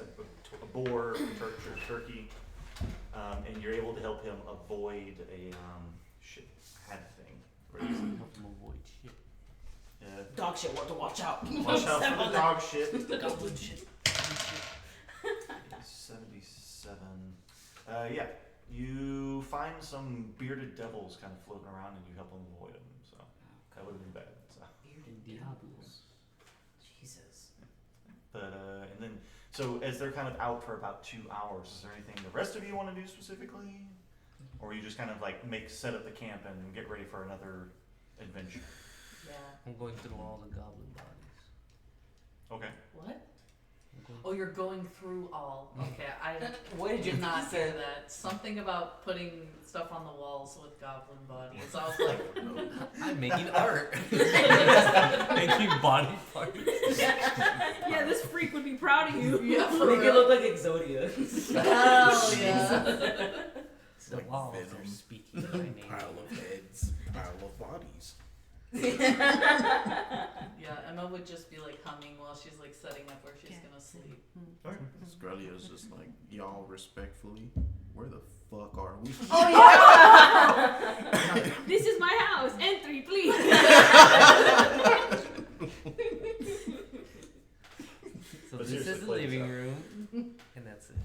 a boar, a turkey, and you're able to help him avoid a had thing. Where he's Help them avoid shit. Dog shit, what to watch out. watch out for the dog shit. Goblin shit. 77. Yeah, you find some bearded devils kind of floating around, and you help them avoid them. So that would have been bad. So. Bearded Diablos. Jesus. But and then so as they're kind of out for about 2 hours, is there anything the rest of you want to do specifically, or you just kind of like set up the camp and get ready for another adventure? Yeah. I'm going through all the goblin bodies. Okay. What? I'm going Oh, you're going through all. Okay, I What did you did not say? hear that. Something about putting stuff on the walls with goblin bodies. I was like, I'm making art. Making body parts. Yeah, this freak would be proud of you. yeah, for Make it real. look like Exodia. Hell yeah. The Like walls Venom. are speaking my name. Pile of heads, pile of bodies. Yeah, Emma would just be like humming while she's like setting up where she's gonna sleep. Okay. Skrullia's just like, y'all respectfully, where the fuck are we? Oh yeah! This is my house. Entry, please. So But this seriously, is the play this living out. room, and that's it.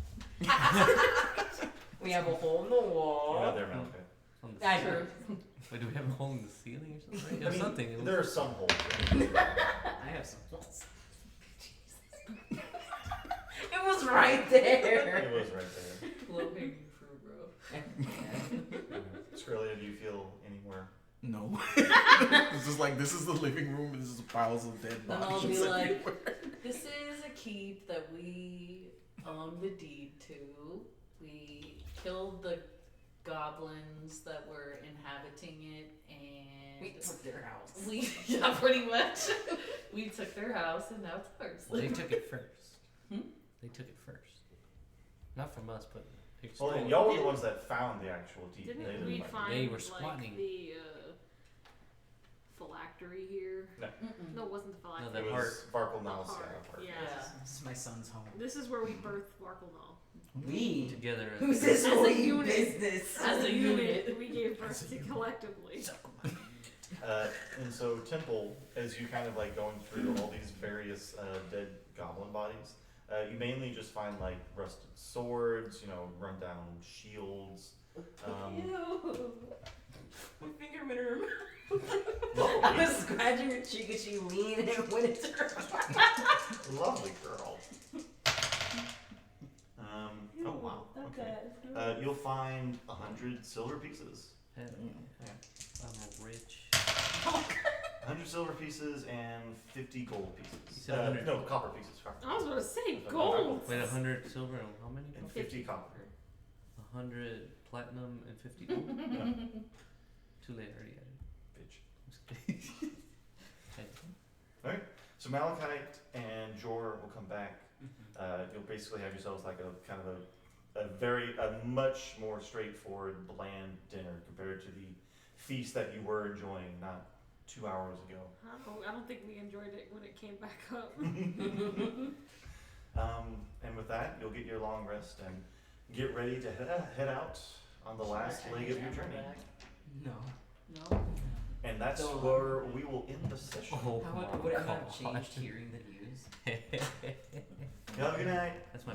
We have a hole in the You're wall. not there, Malachi. On the I ceiling. know. Wait, do we have a hole in the ceiling or something? I Right? mean, Something. It there are was- some holes. I have some holes. It was right there. It was right there. Low hanging fruit, bro. Skrillia, do you feel anywhere? No. It's just like, this is the living room and this is piles of dead Then I'll bodies be like, everywhere. this is a keep that we own the deed to. We killed the goblins that were inhabiting it, and We took their house. we yeah, pretty much. We took their house, and now it's ours. They took it first. Hmm? They took it first. Not from us, but they Well, stole and it. y'all were the ones that found the actual deed. Didn't They didn't we find it. find They were like squatting. the phylactery here? Mm-mm. No, it wasn't the phylactery. No, It the was Varkle The Nal's heart, heart. yeah. This is my son's home. This is where we birthed Warklenall. We? Together. Who's this As a we unit. business? As a unit. We gave birth to collectively. And so Temple, as you kind of like going through all these various dead goblin bodies, you mainly just find like rusted swords, rundown shields. Ew. My finger went in her mouth. Lovely, I was scratching her cheek and she leaned and it went into her mouth. lovely girl. Oh wow. Okay. You'll find 100 silver pieces. Hell yeah. I'm rich. 100 silver pieces and 50 gold You pieces. said 100. No, copper pieces. I was Copper. gonna say Okay. gold. Wait, 100 silver and how many? And 50 copper. 100 platinum and 50 gold? Too late, I already added. Bitch. I'm just kidding. Okay. So Malachite and Jor will come back. You'll basically have yourselves like a kind of a much more straightforward, bland dinner compared to the feast that you were enjoying not 2 hours ago. I don't think we enjoyed it when it came back up. And with that, you'll get your long rest and get ready to head out on the last leg of your journey. No. No. And that's So, where we will end the session. Oh How my would I have God. changed hearing the news? Y'all have a good night. That's my